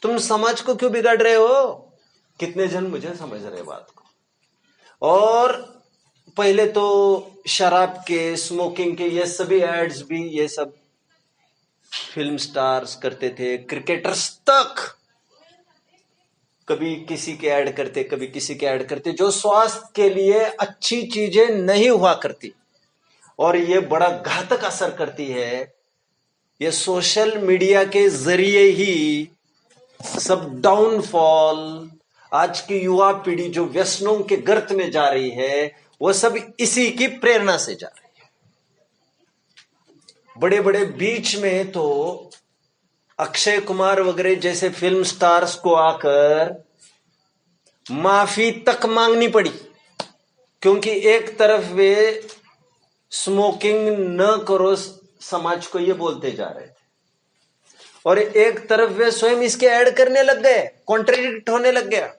तुम समाज को क्यों बिगाड़ रहे हो? कितने जन मुझे समझ रहे बात को। और पहले तो शराब के, स्मोकिंग के, ये सभी एड्स भी ये सब फिल्म स्टार्स करते थे, क्रिकेटर्स तक कभी किसी के ऐड करते, कभी किसी के ऐड करते, जो स्वास्थ्य के लिए अच्छी चीजें नहीं हुआ करती और ये बड़ा घातक असर करती है। ये सोशल मीडिया के जरिए ही सब डाउनफॉल, आज की युवा पीढ़ी जो व्यसनों के गर्त में जा रही है, वो सब इसी की प्रेरणा से जा रही है। बड़े बड़े बीच में तो अक्षय कुमार वगैरह जैसे फिल्म स्टार्स को आकर माफी तक मांगनी पड़ी, क्योंकि एक तरफ वे स्मोकिंग न करो समाज को ये बोलते जा रहे थे और एक तरफ वे स्वयं इसके ऐड करने लग गए, कॉन्ट्रडिक्ट होने लग गया।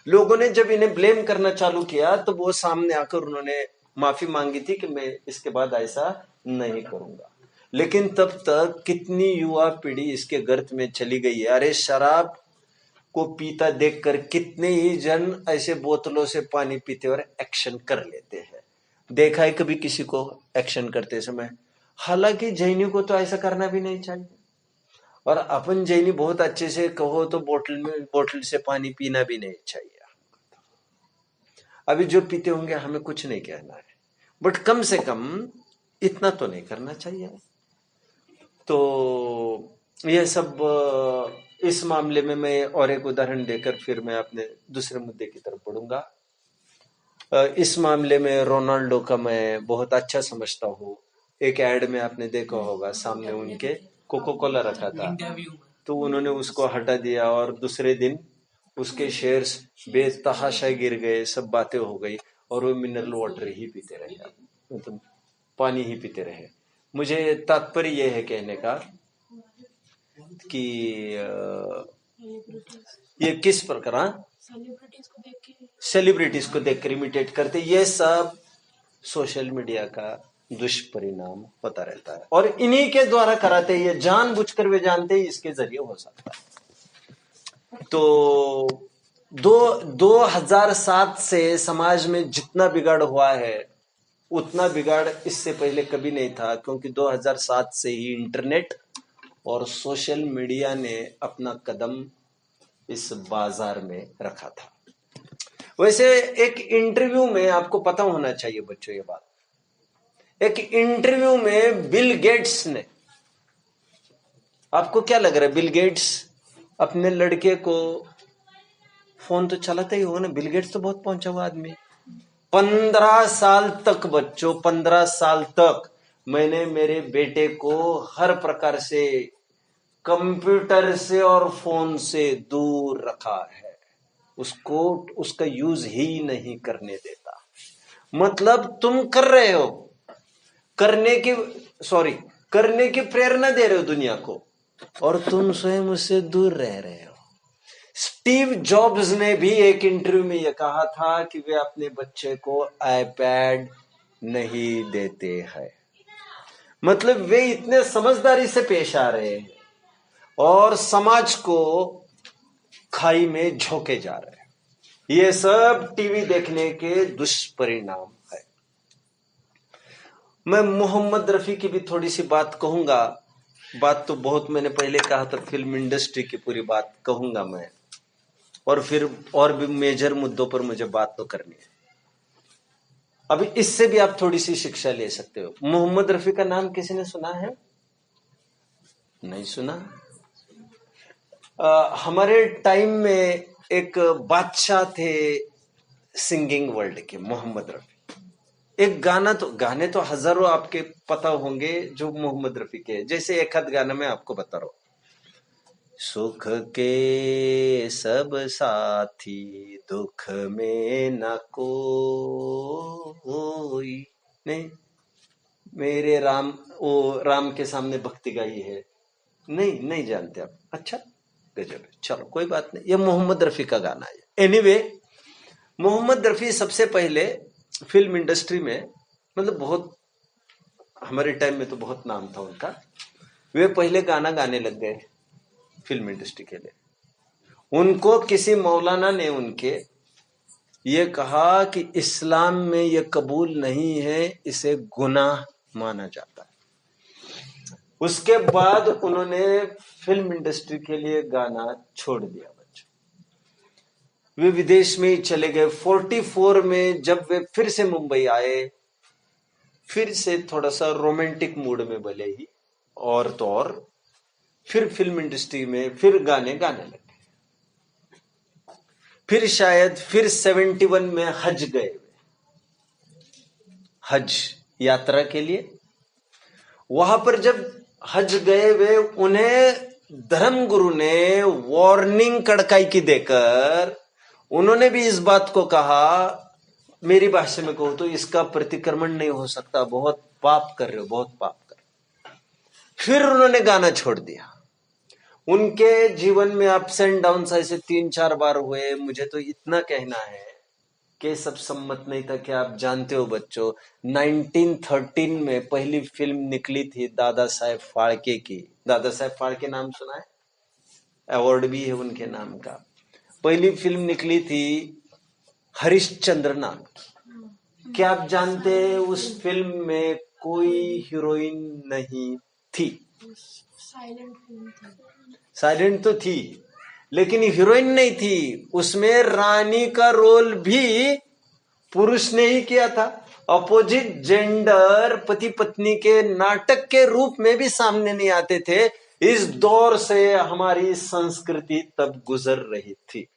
लोगों ने जब इन्हें ब्लेम करना चालू किया तो वो सामने आकर उन्होंने माफी मांगी थी कि मैं इसके बाद ऐसा नहीं करूंगा। लेकिन तब तक कितनी युवा पीढ़ी इसके गर्त में चली गई है। अरे शराब को पीता देखकर कितने ही जन ऐसे बोतलों से पानी पीते और एक्शन कर लेते हैं। देखा है कभी किसी को एक्शन करते समय? हालांकि जैनी को तो ऐसा करना भी नहीं चाहिए, और अपन जैनी बहुत अच्छे से कहो तो बोतल से पानी पीना भी नहीं चाहिए। अभी जो पीते होंगे हमें कुछ नहीं कहना है, बट कम से कम इतना तो नहीं करना चाहिए। तो यह सब इस मामले में मैं और एक उदाहरण देकर फिर मैं अपने दूसरे मुद्दे की तरफ बढ़ूंगा। इस मामले में रोनाल्डो का मैं बहुत अच्छा समझता हूँ। एक ऐड में आपने देखा होगा, सामने उनके कोको कोला रखा था, तो उन्होंने उसको हटा दिया और दूसरे दिन उसके शेयर्स बेतहाशा गिर गए, सब बातें हो गई और वो मिनरल वाटर ही पीते रहे, मतलब पानी ही पीते रहे। मुझे तात्पर्य यह है कहने का कि ये किस प्रकार सेलिब्रिटीज को देखकर इमिटेट करते, ये सब सोशल मीडिया का दुष्परिणाम होता रहता है और इन्हीं के द्वारा कराते, ये जानबूझकर वे जानते ही इसके जरिए हो सकता है। तो 2007 से समाज में जितना बिगाड़ हुआ है उतना बिगाड़ इससे पहले कभी नहीं था, क्योंकि 2007 से ही इंटरनेट और सोशल मीडिया ने अपना कदम इस बाजार में रखा था। वैसे एक इंटरव्यू में आपको पता होना चाहिए बच्चों ये बात, एक इंटरव्यू में बिल गेट्स ने, आपको क्या लग रहा है, बिल गेट्स अपने लड़के को, फोन तो चलाता ही होगा ना, बिल गेट्स तो बहुत पहुंचा हुआ आदमी, 15 साल तक बच्चों, 15 साल तक मैंने मेरे बेटे को हर प्रकार से कंप्यूटर से और फोन से दूर रखा है, उसको उसका यूज ही नहीं करने देता। मतलब तुम कर रहे हो, करने की प्रेरणा दे रहे हो दुनिया को और तुम स्वयं उससे दूर रह रहे हो। स्टीव जॉब्स ने भी एक इंटरव्यू में यह कहा था कि वे अपने बच्चे को आईपैड नहीं देते हैं। मतलब वे इतने समझदारी से पेश आ रहे हैं और समाज को खाई में झोंके जा रहे हैं। ये सब टीवी देखने के दुष्परिणाम है। मैं मोहम्मद रफी की भी थोड़ी सी बात कहूंगा, बात तो बहुत मैंने पहले कहा था, फिल्म इंडस्ट्री की पूरी बात कहूंगा मैं, और फिर और भी मेजर मुद्दों पर मुझे बात तो करनी है। अभी इससे भी आप थोड़ी सी शिक्षा ले सकते हो। मोहम्मद रफी का नाम किसी ने सुना है? नहीं सुना? हमारे टाइम में एक बादशाह थे सिंगिंग वर्ल्ड के, मोहम्मद रफी। एक गाने तो हजारों आपके पता होंगे जो मोहम्मद रफी के, जैसे एक आध गाना मैं आपको बता रहा हूं। सुख के सब साथी दुख में न कोई, नहीं मेरे राम, वो राम के सामने भक्ति गाई है, नहीं जानते आप? अच्छा गजब, चलो कोई बात नहीं, ये मोहम्मद रफी का गाना है। एनीवे, मोहम्मद रफी सबसे पहले फिल्म इंडस्ट्री में, मतलब बहुत हमारे टाइम में तो बहुत नाम था उनका, वे पहले गाना गाने लग गए फिल्म इंडस्ट्री के लिए। उनको किसी मौलाना ने उनके ये कहा कि इस्लाम में ये कबूल नहीं है, इसे गुनाह माना जाता है। उसके बाद उन्होंने फिल्म इंडस्ट्री के लिए गाना छोड़ दिया बच्चों, वे विदेश में ही चले गए। 44 में जब वे फिर से मुंबई आए, फिर से थोड़ा सा रोमांटिक मूड में भले ही, और तो और फिर फिल्म इंडस्ट्री में फिर गाने गाने लगे। फिर शायद फिर 71 में हज गए, हज यात्रा के लिए। वहां पर जब हज गए वे, उन्हें धर्मगुरु ने वार्निंग कड़काई की देकर उन्होंने भी इस बात को कहा, मेरी भाषा में कहूं तो इसका प्रतिक्रमण नहीं हो सकता, बहुत पाप कर रहे हो, बहुत पाप कर रहे हो। फिर उन्होंने गाना छोड़ दिया। उनके जीवन में अप्स एंड डाउन्स ऐसे 3-4 बार हुए। मुझे तो इतना कहना है कि सब सम्मत नहीं था कि आप जानते हो बच्चों, 1913 में पहली फिल्म निकली थी दादा साहेब फाड़के की। दादा साहेब फाड़के नाम सुना है? अवार्ड भी है उनके नाम का। पहली फिल्म निकली थी हरिश्चंद्र नाम की। क्या आप जानते हैं उस फिल्म में कोई हीरोइन नहीं थी? साइलेंट तो थी, लेकिन हीरोइन नहीं थी। उसमें रानी का रोल भी पुरुष ने ही किया था। अपोजिट जेंडर पति पत्नी के नाटक के रूप में भी सामने नहीं आते थे, इस दौर से हमारी संस्कृति तब गुजर रही थी।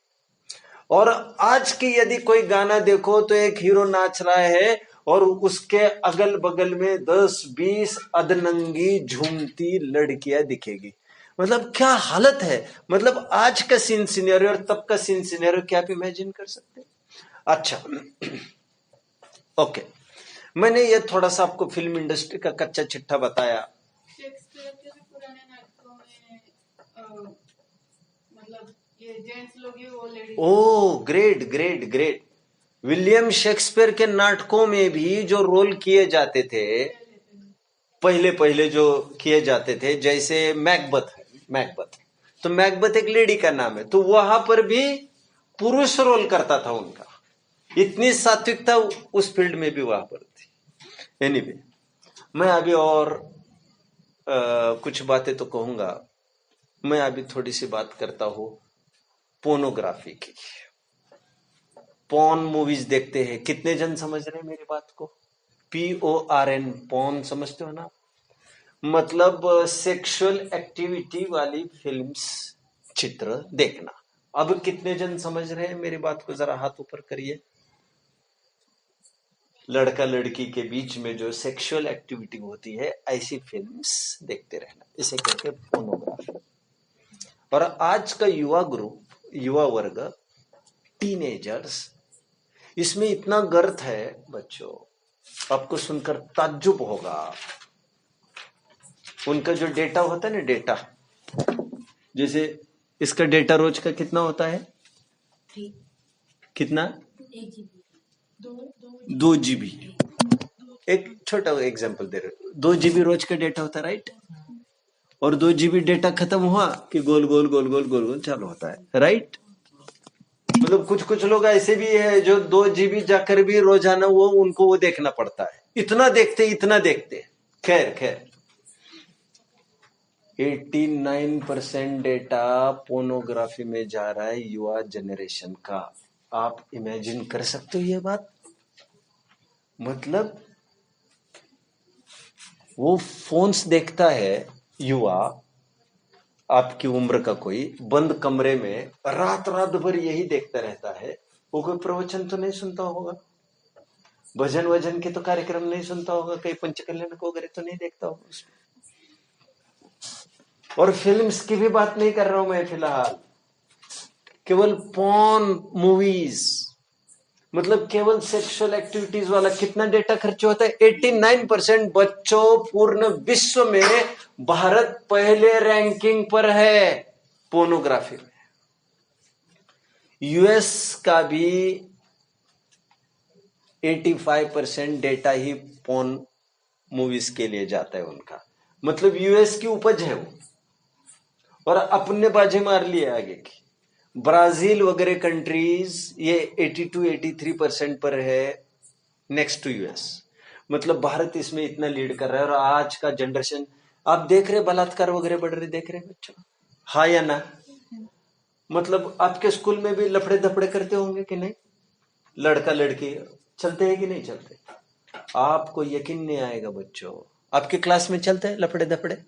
और आज की यदि कोई गाना देखो तो एक हीरो नाच रहा है और उसके अगल बगल में 10-20 अधनंगी झूमती लड़कियां दिखेगी। मतलब क्या हालत है। मतलब आज का सीन सिनेरियो और तब का सीन सिनेरियो क्या आप इमेजिन कर सकते हैं? अच्छा ओके, मैंने ये थोड़ा सा आपको फिल्म इंडस्ट्री का कच्चा चिट्ठा बताया। शेक्सपियर के भी पुराने नाटकों में मतलब ये जेंट्स लोग ही वो ladies. O great great great. William Shakespeare के नाटकों में भी जो रोल किए जाते थे, पहले पहले जो किए जाते थे, जैसे मैकबथ है, मैकबथ तो मैकबथ एक लेडी का नाम है, तो वहां पर भी पुरुष रोल करता था उनका। इतनी सात्विकता उस फील्ड में भी वहां पर थी। एनीवे, मैं अभी और कुछ बातें तो कहूंगा। मैं अभी थोड़ी सी बात करता हूं पोर्नोग्राफी की। पॉर्न मूवीज देखते हैं, कितने जन समझ रहे हैं मेरी बात को? PORN, पॉर्न समझते हो ना? मतलब सेक्सुअल एक्टिविटी वाली फिल्म्स, चित्र देखना। अब कितने जन समझ रहे हैं मेरी बात को? जरा हाथ ऊपर करिए। लड़का लड़की के बीच में जो सेक्सुअल एक्टिविटी होती है, ऐसी फिल्म्स देखते रहना, इसे कहते हैं पोर्नोग्राफी। और आज का युवा ग्रुप, युवा वर्ग, टीनेजर्स, इसमें इतना गर्थ है बच्चों, आपको सुनकर ताज्जुब होगा। उनका जो डेटा होता है ना, डेटा, जैसे इसका डेटा रोज का कितना होता है? कितना? 2 GB। एक छोटा एग्जांपल दे रहे हो, 2 GB रोज का डेटा होता है, राइट? और 2 GB डेटा खत्म हुआ कि गोल गोल गोल गोल गोल गोल चालू होता है, राइट? मतलब कुछ कुछ लोग ऐसे भी है जो 2 GB जाकर भी रोजाना उनको वो देखना पड़ता है। इतना देखते। खैर 89% डेटा पोर्नोग्राफी में जा रहा है युवा जनरेशन का। आप इमेजिन कर सकते हो ये बात? मतलब वो फोन्स देखता है युवा, आपकी उम्र का कोई, बंद कमरे में रात भर यही देखता रहता है। वो कोई प्रवचन तो नहीं सुनता होगा, भजन वजन के तो कार्यक्रम नहीं सुनता होगा, कहीं पंचकल्याण को वगैरह तो नहीं देखता होगा उसमें। और फिल्म्स की भी बात नहीं कर रहा हूं मैं फिलहाल, केवल पॉर्न मूवीज, मतलब केवल सेक्सुअल एक्टिविटीज वाला कितना डेटा खर्च होता है? 89% बच्चों, पूर्ण विश्व में भारत पहले रैंकिंग पर है पोर्नोग्राफी में। US का भी 85% डेटा ही पॉर्न मूवीज के लिए जाता है उनका। मतलब US की उपज है वो, और अपने बाजी मार लिए आगे की। ब्राजील वगैरह कंट्रीज ये 82-83% पर है, नेक्स्ट टू US। मतलब भारत इसमें इतना लीड कर रहा है। और आज का जनरेशन आप देख रहे, बलात्कार वगैरह बढ़ रहे, देख रहे बच्चों, हाँ या ना? मतलब आपके स्कूल में भी लफड़े धपड़े करते होंगे कि नहीं? लड़का लड़की चलते हैं कि नहीं चलते? आपको यकीन नहीं आएगा बच्चों, आपके क्लास में चलते हैं लफड़े धपड़े?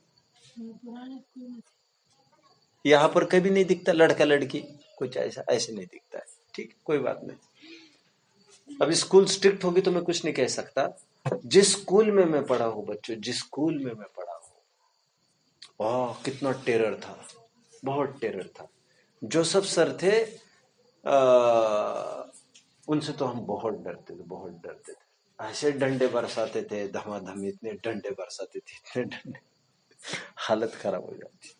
यहां पर कभी नहीं दिखता लड़का लड़की, कुछ ऐसे नहीं दिखता है। ठीक, कोई बात नहीं। अभी स्कूल स्ट्रिक्ट होगी तो मैं कुछ नहीं कह सकता। जिस स्कूल में मैं पढ़ा हूं बच्चों, जिस स्कूल में मैं पढ़ा हूं, कितना टेरर था, बहुत टेरर था। जोसेफ सर थे, उनसे तो हम बहुत डरते थे। ऐसे डंडे बरसाते थे, धमाधम, इतने डंडे बरसाते थे, इतने डंडे, हालत खराब हो जाती।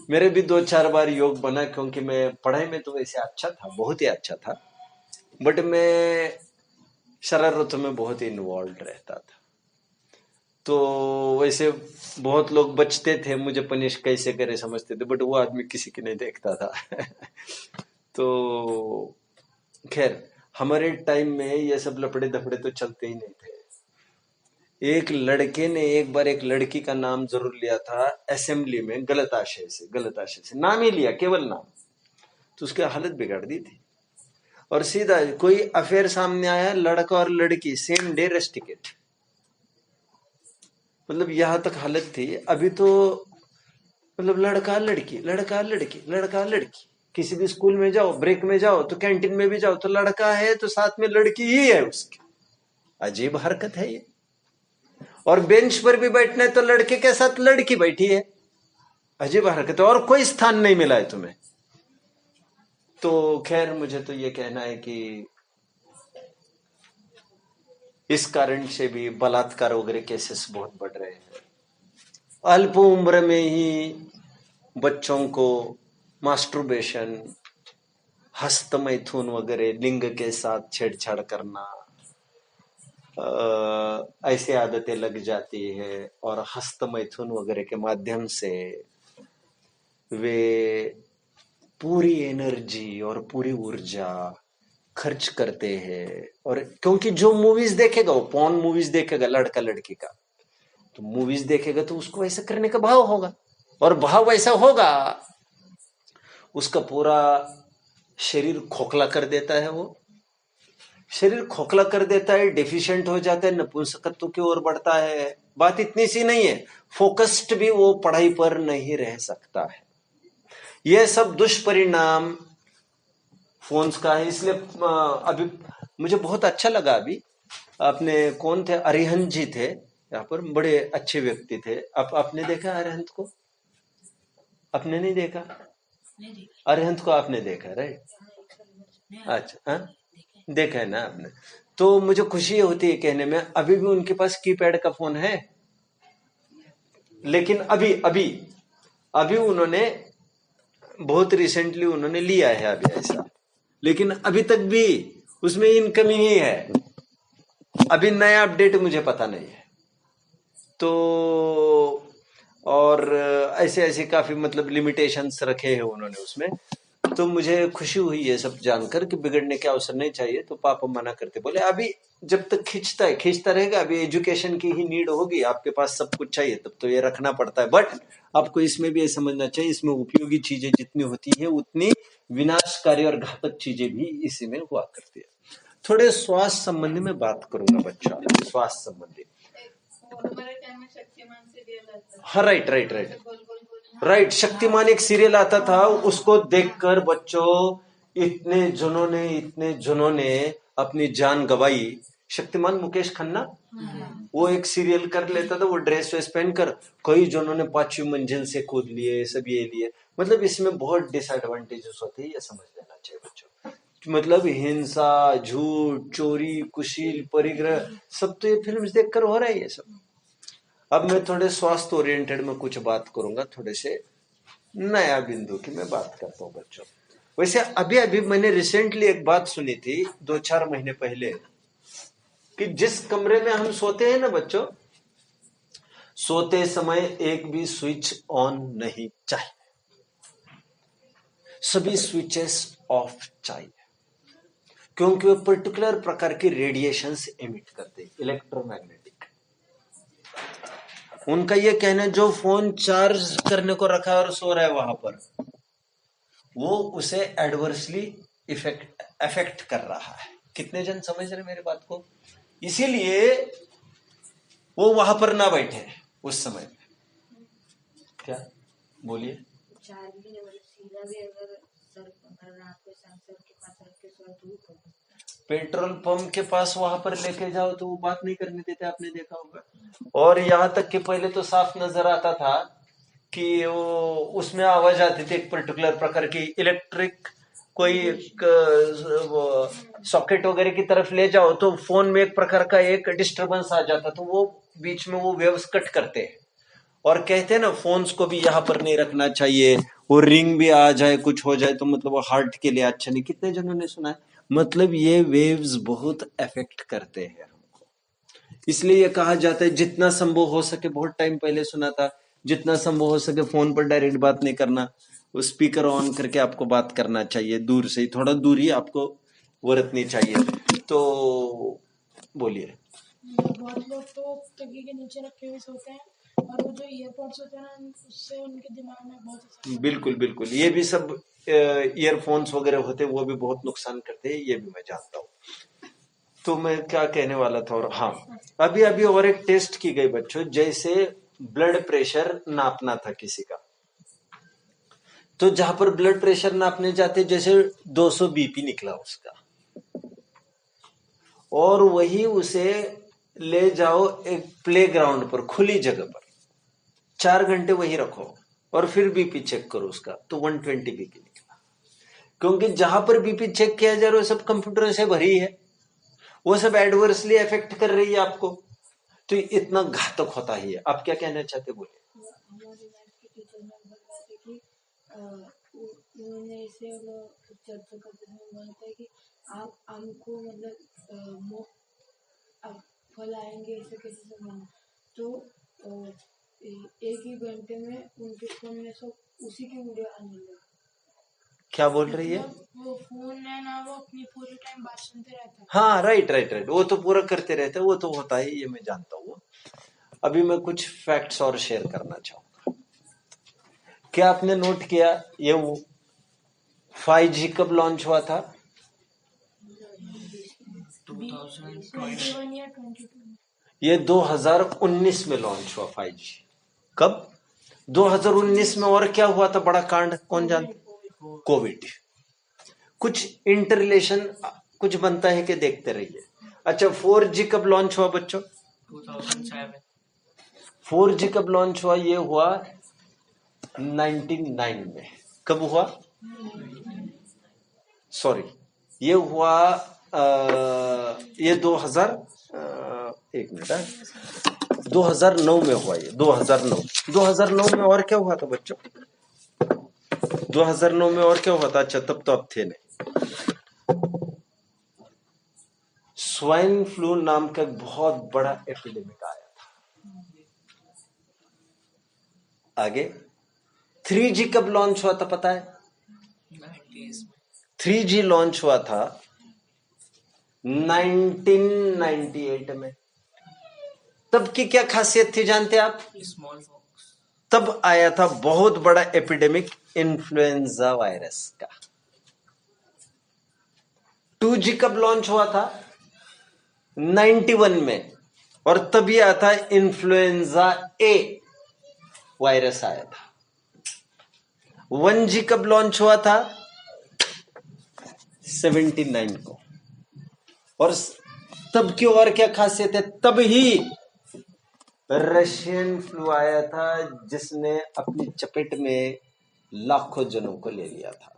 मेरे भी 2-4 बार योग बना, क्योंकि मैं पढ़ाई में तो वैसे अच्छा था, बहुत ही अच्छा था, बट मैं शरारतों में बहुत ही इन्वॉल्व रहता था। तो वैसे बहुत लोग बचते थे, मुझे पनिश कैसे करे समझते थे, बट वो आदमी किसी की नहीं देखता था। तो खैर, हमारे टाइम में ये सब लफड़े धपड़े तो चलते ही नहीं थे। एक लड़के ने एक बार एक लड़की का नाम जरूर लिया था असेंबली में, गलत आशय से नाम ही लिया, केवल नाम, तो उसकी हालत बिगाड़ दी थी। और सीधा कोई अफेयर सामने आया, लड़का और लड़की सेम डे रेस्टिकेट। मतलब यहां तक हालत थी। अभी तो मतलब लड़का लड़की, लड़का लड़की, लड़का लड़की। किसी भी स्कूल में जाओ, ब्रेक में जाओ, तो कैंटीन में भी जाओ तो लड़का है तो साथ में लड़की ही है उसकी। अजीब हरकत है ये। और बेंच पर भी बैठना है तो लड़के के साथ लड़की बैठी है। अजीब हरकत है, और कोई स्थान नहीं मिला है तुम्हें। तो खैर, मुझे तो ये कहना है कि इस कारण से भी बलात्कार वगैरह केसेस बहुत बढ़ रहे हैं। अल्प उम्र में ही बच्चों को मास्टरबेशन, हस्तमैथुन वगैरह, लिंग के साथ छेड़छाड़ करना, ऐसी आदतें लग जाती है। और हस्तमैथुन वगैरह के माध्यम से वे पूरी एनर्जी और पूरी ऊर्जा खर्च करते हैं। और क्योंकि जो मूवीज देखेगा, वो पॉर्न मूवीज देखेगा लड़का लड़की का, तो मूवीज देखेगा तो उसको ऐसा करने का भाव होगा, और भाव वैसा होगा, उसका पूरा शरीर खोखला कर देता है। वो शरीर खोखला कर देता है, डेफिशिएंट हो जाता है, नपुंसकत्व की ओर बढ़ता है। बात इतनी सी नहीं है, फोकस्ड भी वो पढ़ाई पर नहीं रह सकता है। यह सब दुष्परिणाम फोन्स का है। इसलिए अभी मुझे बहुत अच्छा लगा, अभी आपने, कौन थे, अरिहंत जी थे यहाँ पर, बड़े अच्छे व्यक्ति थे। आपने देखा अरिहंत को? आपने नहीं देखा? अरिहंत को आपने देखा, राइट? अच्छा, हाँ, देखा है ना आपने। तो मुझे खुशी होती है कहने में, अभी भी उनके पास कीपैड का फोन है, लेकिन अभी अभी अभी उन्होंने बहुत रिसेंटली उन्होंने लिया है अभी ऐसा, लेकिन अभी तक भी उसमें इनकमिंग ही है। अभी नया अपडेट मुझे पता नहीं है। तो और ऐसे ऐसे काफी मतलब लिमिटेशंस रखे हैं उन्होंने उसमें। तो मुझे खुशी हुई ये सब जानकर कि बिगड़ने के अवसर नहीं चाहिए। तो पापा मना करते, बोले अभी जब तक खींचता रहेगा, अभी एजुकेशन की ही नीड होगी, आपके पास सब कुछ चाहिए तब तो ये रखना पड़ता है। बट आपको इसमें भी ये समझना चाहिए, इसमें उपयोगी चीजें जितनी होती है उतनी विनाशकारी और घातक चीजें भी इसी में हुआ करती है। थोड़े स्वास्थ्य संबंधी में बात करूंगा बच्चों, स्वास्थ्य संबंधी। हाँ, राइट। शक्तिमान एक सीरियल आता था, उसको देखकर बच्चों इतने जनों ने अपनी जान गवाई। शक्तिमान, मुकेश खन्ना, वो एक सीरियल कर लेता था, वो ड्रेस वेस पहनकर, कई जनों ने 5वीं मंजिल से कूद लिए, सब ये लिए। मतलब इसमें बहुत डिसएडवांटेजेस होते हैं, ये समझ लेना चाहिए बच्चों। मतलब हिंसा, झूठ, चोरी, कुशील, परिग्रह, सब तो ये फिल्म्स देखकर हो रहा है ये सब। अब मैं थोड़े स्वास्थ्य ओरिएंटेड में कुछ बात करूंगा, थोड़े से नया बिंदु की मैं बात करता हूं बच्चों। वैसे अभी अभी मैंने रिसेंटली एक बात सुनी थी 2-4 महीने पहले, कि जिस कमरे में हम सोते हैं ना बच्चों, सोते समय एक भी स्विच ऑन नहीं चाहिए, सभी स्विचेस ऑफ चाहिए, क्योंकि वो पर्टिकुलर प्रकार की रेडिएशंस एमिट करते हैं, इलेक्ट्रोमैग्नेटिक। उनका ये कहना है, जो फोन चार्ज करने को रखा और सो रहा है वहां पर, वो उसे एडवर्सली अफेक्ट कर रहा है। कितने जन समझ रहे मेरी बात को? इसीलिए वो वहां पर ना बैठे उस समय में। क्या बोलिए? पेट्रोल पंप के पास वहां पर लेके जाओ तो वो बात नहीं करने देते, आपने देखा होगा। और यहां तक कि पहले तो साफ नजर आता था कि वो उसमें आवाज आती थी, एक पर्टिकुलर प्रकार की इलेक्ट्रिक, कोई सॉकेट वगैरह की तरफ ले जाओ तो फोन में एक प्रकार का एक डिस्टरबेंस आ जाता, तो वो बीच में वो वेव्स कट करते हैं। और कहते हैं ना, फोन्स को भी यहाँ पर नहीं रखना चाहिए, वो रिंग भी आ जाए, कुछ हो जाए तो मतलब वो हार्ट के लिए अच्छा नहीं। कितने जनों ने सुना है? मतलब ये वेव्स बहुत अफेक्ट करते हैं हमको। इसलिए ये कहा जाता है जितना संभव हो सके, बहुत टाइम पहले सुना था, जितना संभव हो सके फोन पर डायरेक्ट बात नहीं करना, वो स्पीकर ऑन करके आपको बात करना चाहिए, दूर से ही, थोड़ा दूर ही आपको बरतनी चाहिए। तो बोलिए। बहुत लोग तो तकिए के नीचे रखे हुए सोते हैं, और वो जो ईयरपोड्स होते हैं ना, उससे उनके दिमाग में बहुत असर। बिल्कुल, ये भी सब ईयरफोन्स वगैरह होते हैं, वो भी बहुत नुकसान करते हैं, ये भी मैं जानता हूँ। तो मैं क्या कहने वाला था, और हाँ, अभी और एक टेस्ट की गई बच्चों, जैसे ब्लड प्रेशर नापना था किसी का, तो जहां पर ब्लड प्रेशर नापने जाते, जैसे 200 बीपी निकला उसका, और वही उसे ले जाओ एक प्ले ग्राउंड पर, खुली जगह पर, 4 घंटे वही रखो और फिर बीपी चेक करो उसका, तो 120 बीपी निकला। क्योंकि जहां पर बीपी चेक किया जा रहा है सब कंप्यूटर से भरी है, वो सब एडवर्सली इफेक्ट कर रही है आपको, तो इतना घातक होता ही है। आप क्या कहना चाहते बोलिए। हमारे मैथ के टीचर ने बताया कि उन्होंने इसे चर्चा करते समय बताया कि आप आम को मतलब अब फल आएंगे ऐसे कैसे समझना, तो एक ही घंटे में उनके फोन में सब उसी की वीडियो आने लगी। क्या बोल रही है? वो फोन है ना, वो अपनी पूरी टाइम बात सुनते रहता है। हाँ, राइट राइट राइट, वो तो पूरा करते रहते हैं, वो तो होता है, ये मैं जानता हूँ। अभी मैं कुछ फैक्ट्स और शेयर करना चाहूंगा। क्या आपने नोट किया ये 5G कब लॉन्च हुआ था? 2021 या 22 ये 2019 में लॉन्च हुआ 5G। कब? 2019 में। और क्या हुआ था बड़ा कांड, कौन जानता? कोविड। कुछ इंटररिलेशन कुछ बनता है कि देखते रहिए। अच्छा, 4G कब लॉन्च हुआ बच्चों? 2007। 4G कब लॉन्च हुआ? ये हुआ 99 में। कब हुआ? सॉरी, ये हुआ ये 2000 एक मिनट, 2009 में हुआ ये, 2009 में। और क्या हुआ था बच्चों 2009 में? और क्या हुआ था? अच्छा, तब तो अब थे नहीं। स्वाइन फ्लू नाम का एक बहुत बड़ा एपिडेमिक आया था। आगे 3G कब लॉन्च हुआ था पता है? 3G लॉन्च हुआ था 1998 में। तब की क्या खासियत थी जानते आप? Small fox. तब आया था बहुत बड़ा एपिडेमिक इन्फ्लुएंजा वायरस का। 2G कब लॉन्च हुआ था? 91 में, और तभी आया था इन्फ्लुएंजा ए वायरस आया था। 1G कब लॉन्च हुआ था? 79 को। और तब की और क्या खासियत है? तब ही रशियन फ्लू आया था जिसने अपनी चपेट में लाखों जनों को ले लिया था।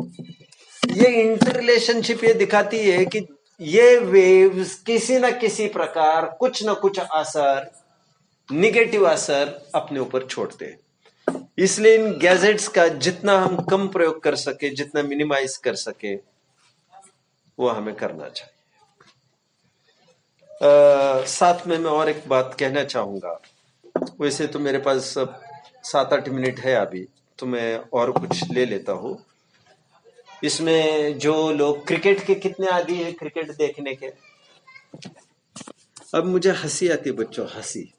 ये इंटररिलेशनशिप ये दिखाती है कि ये वेव्स किसी न किसी प्रकार कुछ न कुछ असर, निगेटिव असर अपने ऊपर छोड़ते हैं। इसलिए इन गैजेट्स का जितना हम कम प्रयोग कर सके, जितना मिनिमाइज कर सके, वो हमें करना चाहिए। साथ में मैं और एक बात कहना चाहूंगा। वैसे तो मेरे पास 7-8 मिनट है अभी, तो मैं और कुछ ले लेता हूं। इसमें जो लोग क्रिकेट के कितने आदी है, क्रिकेट देखने के? अब मुझे हंसी आती है बच्चों, हंसी।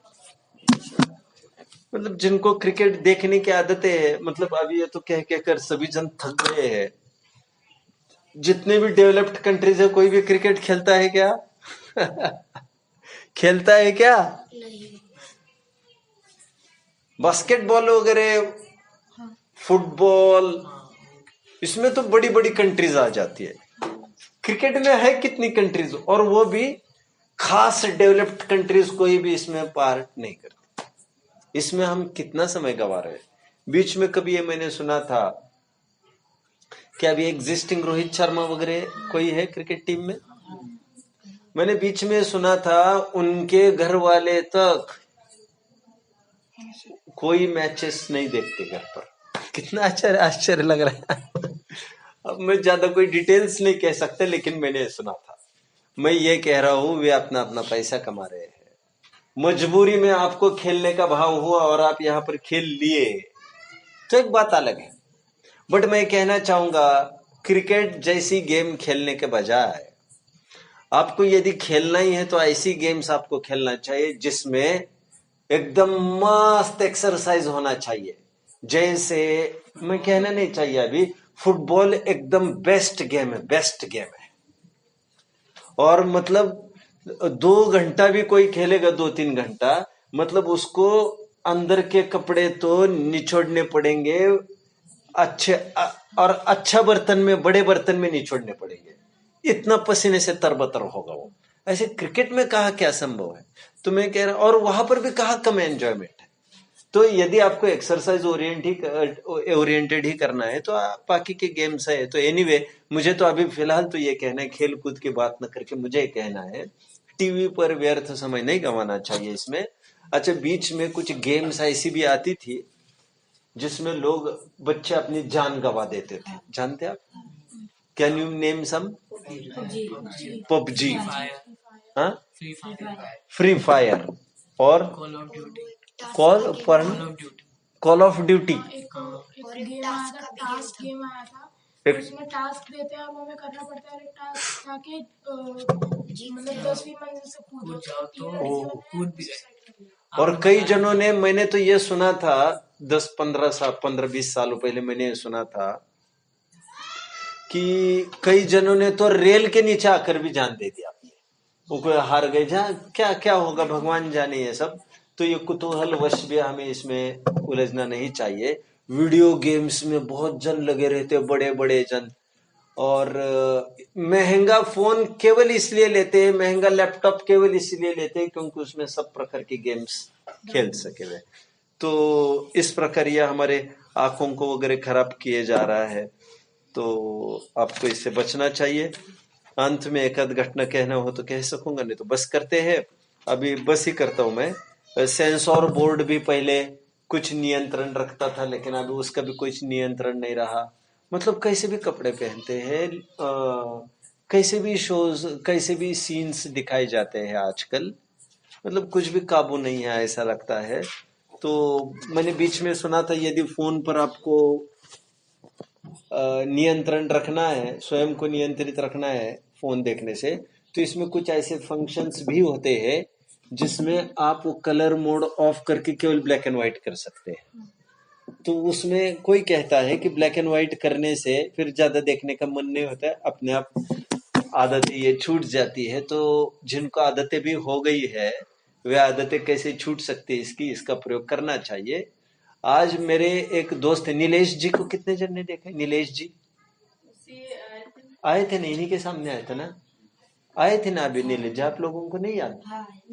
मतलब जिनको क्रिकेट देखने की आदत है, मतलब अभी ये तो कह कहकर सभी जन थक गए हैं। जितने भी डेवलप्ड कंट्रीज है, कोई भी क्रिकेट खेलता है क्या? खेलता है क्या? बास्केटबॉल वगैरह, फुटबॉल, इसमें तो बड़ी बड़ी कंट्रीज आ जाती है। क्रिकेट में है कितनी कंट्रीज, और वो भी खास डेवलप्ड कंट्रीज कोई भी इसमें पार्ट नहीं करती। इसमें हम कितना समय गवा रहे हैं। बीच में कभी ये मैंने सुना था कि अभी एग्जिस्टिंग रोहित शर्मा वगैरह कोई है क्रिकेट टीम में। मैंने बीच में सुना था उनके घर वाले तक कोई मैचेस नहीं देखते घर पर। कितना आश्चर्य लग रहा है। अब मैं ज्यादा कोई डिटेल्स नहीं कह सकते, लेकिन मैंने सुना था। मैं ये कह रहा हूं वे अपना अपना पैसा कमा रहे हैं। मजबूरी में आपको खेलने का भाव हुआ और आप यहां पर खेल लिए तो एक बात अलग है। बट मैं कहना चाहूंगा क्रिकेट जैसी गेम खेलने के बजाय आपको यदि खेलना ही है तो ऐसी गेम्स आपको खेलना चाहिए जिसमें एकदम मस्त एक्सरसाइज होना चाहिए। जैसे मैं कहना नहीं चाहिए अभी, फुटबॉल एकदम बेस्ट गेम है, बेस्ट गेम है। और मतलब 2 घंटा भी कोई खेलेगा, 2-3 घंटा, मतलब उसको अंदर के कपड़े तो निचोड़ने पड़ेंगे, और अच्छा बर्तन में, बड़े बर्तन में नहीं छोड़ने पड़ेंगे, इतना पसीने से तरबतर होगा वो। ऐसे क्रिकेट में कहा क्या संभव है? तो मैं कह रहा, और वहां पर भी कहा कम एंजॉयमेंट है। तो यदि आपको एक्सरसाइज ओरिएंटेड ही करना है तो बाकी के गेम्स है। तो एनीवे मुझे तो अभी फिलहाल तो ये कहना है, खेल कूद की बात न करके मुझे कहना है टीवी पर व्यर्थ समय नहीं गंवाना चाहिए इसमें। अच्छा, बीच में कुछ गेम्स ऐसी भी आती थी जिसमें लोग, बच्चे अपनी जान गंवा देते थे, जानते आप? Can you name some? PUBG, हाँ, फ्री फायर और कॉल ऑफ ड्यूटी। एक गेम आया था, टास्क गेम आया था, उसमें टास्क देते हैं और हमें करना पड़ता है। एक टास्क था कि मतलब 10वीं मंजिल से कूदो, तो कूद भी गए। और कई जनों ने, मैंने तो ये सुना था 15-20 सालों पहले मैंने ये सुना था कि कई जनों ने तो रेल के नीचे आकर भी जान दे दिया, वो कोई हार गए, जहाँ क्या क्या होगा भगवान जाने ये सब। तो ये कुतूहल वश भी हमें इसमें उलझना नहीं चाहिए। वीडियो गेम्स में बहुत जन लगे रहते, बड़े बड़े जन, और महंगा फोन केवल इसलिए लेते हैं, महंगा लैपटॉप केवल इसलिए लेते हैं क्योंकि उसमें सब प्रकार के गेम्स खेल सके वे। तो इस प्रकार यह हमारे आंखों को वगैरह खराब किए जा रहा है, तो आपको इससे बचना चाहिए। अंत में एक आध घटना कहना हो तो कह सकूंगा, नहीं तो बस करते हैं। अभी बस ही करता हूं मैं। सेंसर बोर्ड भी पहले कुछ नियंत्रण रखता था, लेकिन अभी उसका भी कुछ नियंत्रण नहीं रहा। मतलब कैसे भी कपड़े पहनते हैं, कैसे भी शोज, कैसे भी सीन्स दिखाए जाते हैं आजकल, मतलब कुछ भी काबू नहीं है ऐसा लगता है। तो मैंने बीच में सुना था यदि फोन पर आपको नियंत्रण रखना है, स्वयं को नियंत्रित रखना है फोन देखने से, तो इसमें कुछ ऐसे फंक्शंस भी होते हैं जिसमें आप वो कलर मोड ऑफ करके केवल ब्लैक एंड व्हाइट कर सकते हैं। तो उसमें कोई कहता है कि ब्लैक एंड व्हाइट करने से फिर ज्यादा देखने का मन नहीं होता है, अपने आप आदत ये छूट जाती है। तो जिनको आदतें भी हो गई है, वे आदतें कैसे छूट सकती है, इसका प्रयोग करना चाहिए। आज मेरे एक दोस्त है नीलेश जी को, कितने जन ने देखा? नीलेश जी आए थे ना, इन्हीं के सामने आए थे ना, आए थे ना अभी नीलेश जी, आप लोगों को नहीं याद?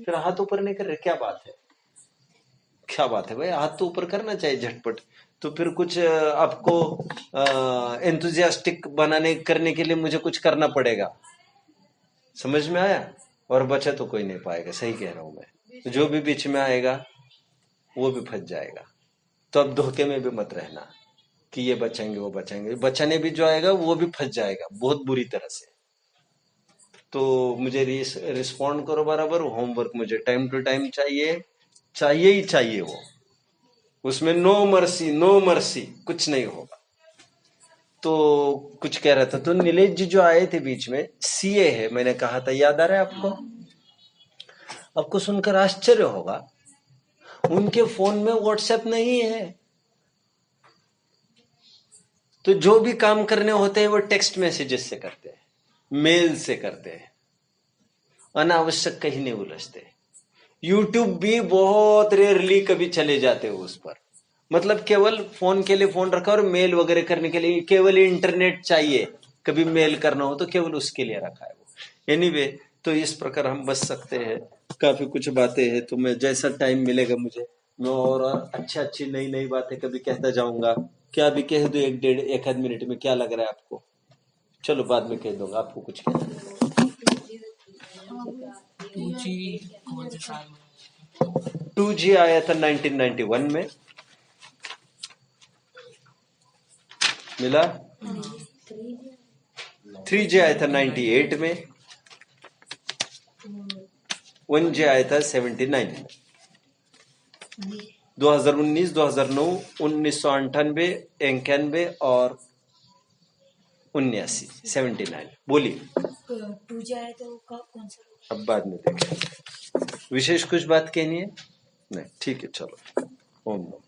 फिर हाथ ऊपर नहीं कर रहे, क्या बात है? क्या बात है भाई, हाथ तो ऊपर करना चाहिए झटपट। तो फिर कुछ आपको एंथुजियास्टिक बनाने करने के लिए मुझे कुछ करना पड़ेगा, समझ में आया? और बचा तो कोई नहीं पाएगा, सही कह रहा हूं मैं। तो जो भी बीच में आएगा वो भी फंस जाएगा। तो अब धोखे में भी मत रहना कि ये बचाएंगे वो बचाएंगे, बचाने भी जो आएगा वो भी फंस जाएगा बहुत बुरी तरह से। तो मुझे रिस्पॉन्ड करो बराबर। होमवर्क मुझे टाइम टू टाइम चाहिए, चाहिए ही चाहिए वो, उसमें नो मर्सी, नो मर्सी, कुछ नहीं होगा। तो कुछ कह रहा था, तो नीलेश जी जो आए थे बीच में, सीए है, मैंने कहा था, याद आ रहा है आपको? आपको सुनकर आश्चर्य होगा, उनके फोन में व्हाट्सएप नहीं है। तो जो भी काम करने होते हैं वो टेक्स्ट मैसेजेस से करते हैं, मेल से करते हैं, अनावश्यक कहीं नहीं उलझते। यूट्यूब भी बहुत रेयरली कभी चले जाते हो उस पर, मतलब केवल फोन के लिए फोन रखा और मेल वगैरह करने के लिए केवल इंटरनेट चाहिए, कभी मेल करना हो तो केवल उसके लिए रखा है वो। एनीवे, तो इस प्रकार हम बच सकते हैं। काफी कुछ बातें हैं, तो मैं जैसा टाइम मिलेगा मुझे, मैं और अच्छी नई नई बातें कभी कहता जाऊंगा। क्या अभी कह दो एक आध मिनट में, क्या लग रहा है आपको? चलो बाद में कह दूंगा, आपको कुछ कहना है? 2G आया था 1991 में, मिला। 3G आया था 98 में, 1G आया था 79 में, 2019, 2009, 1998, 91 और 79, 79। बोलिए। 2G आया तो कौन सा? अब बाद में देखें। विशेष कुछ बात कहनी है? नहीं, ठीक है, चलो। ओम नमः।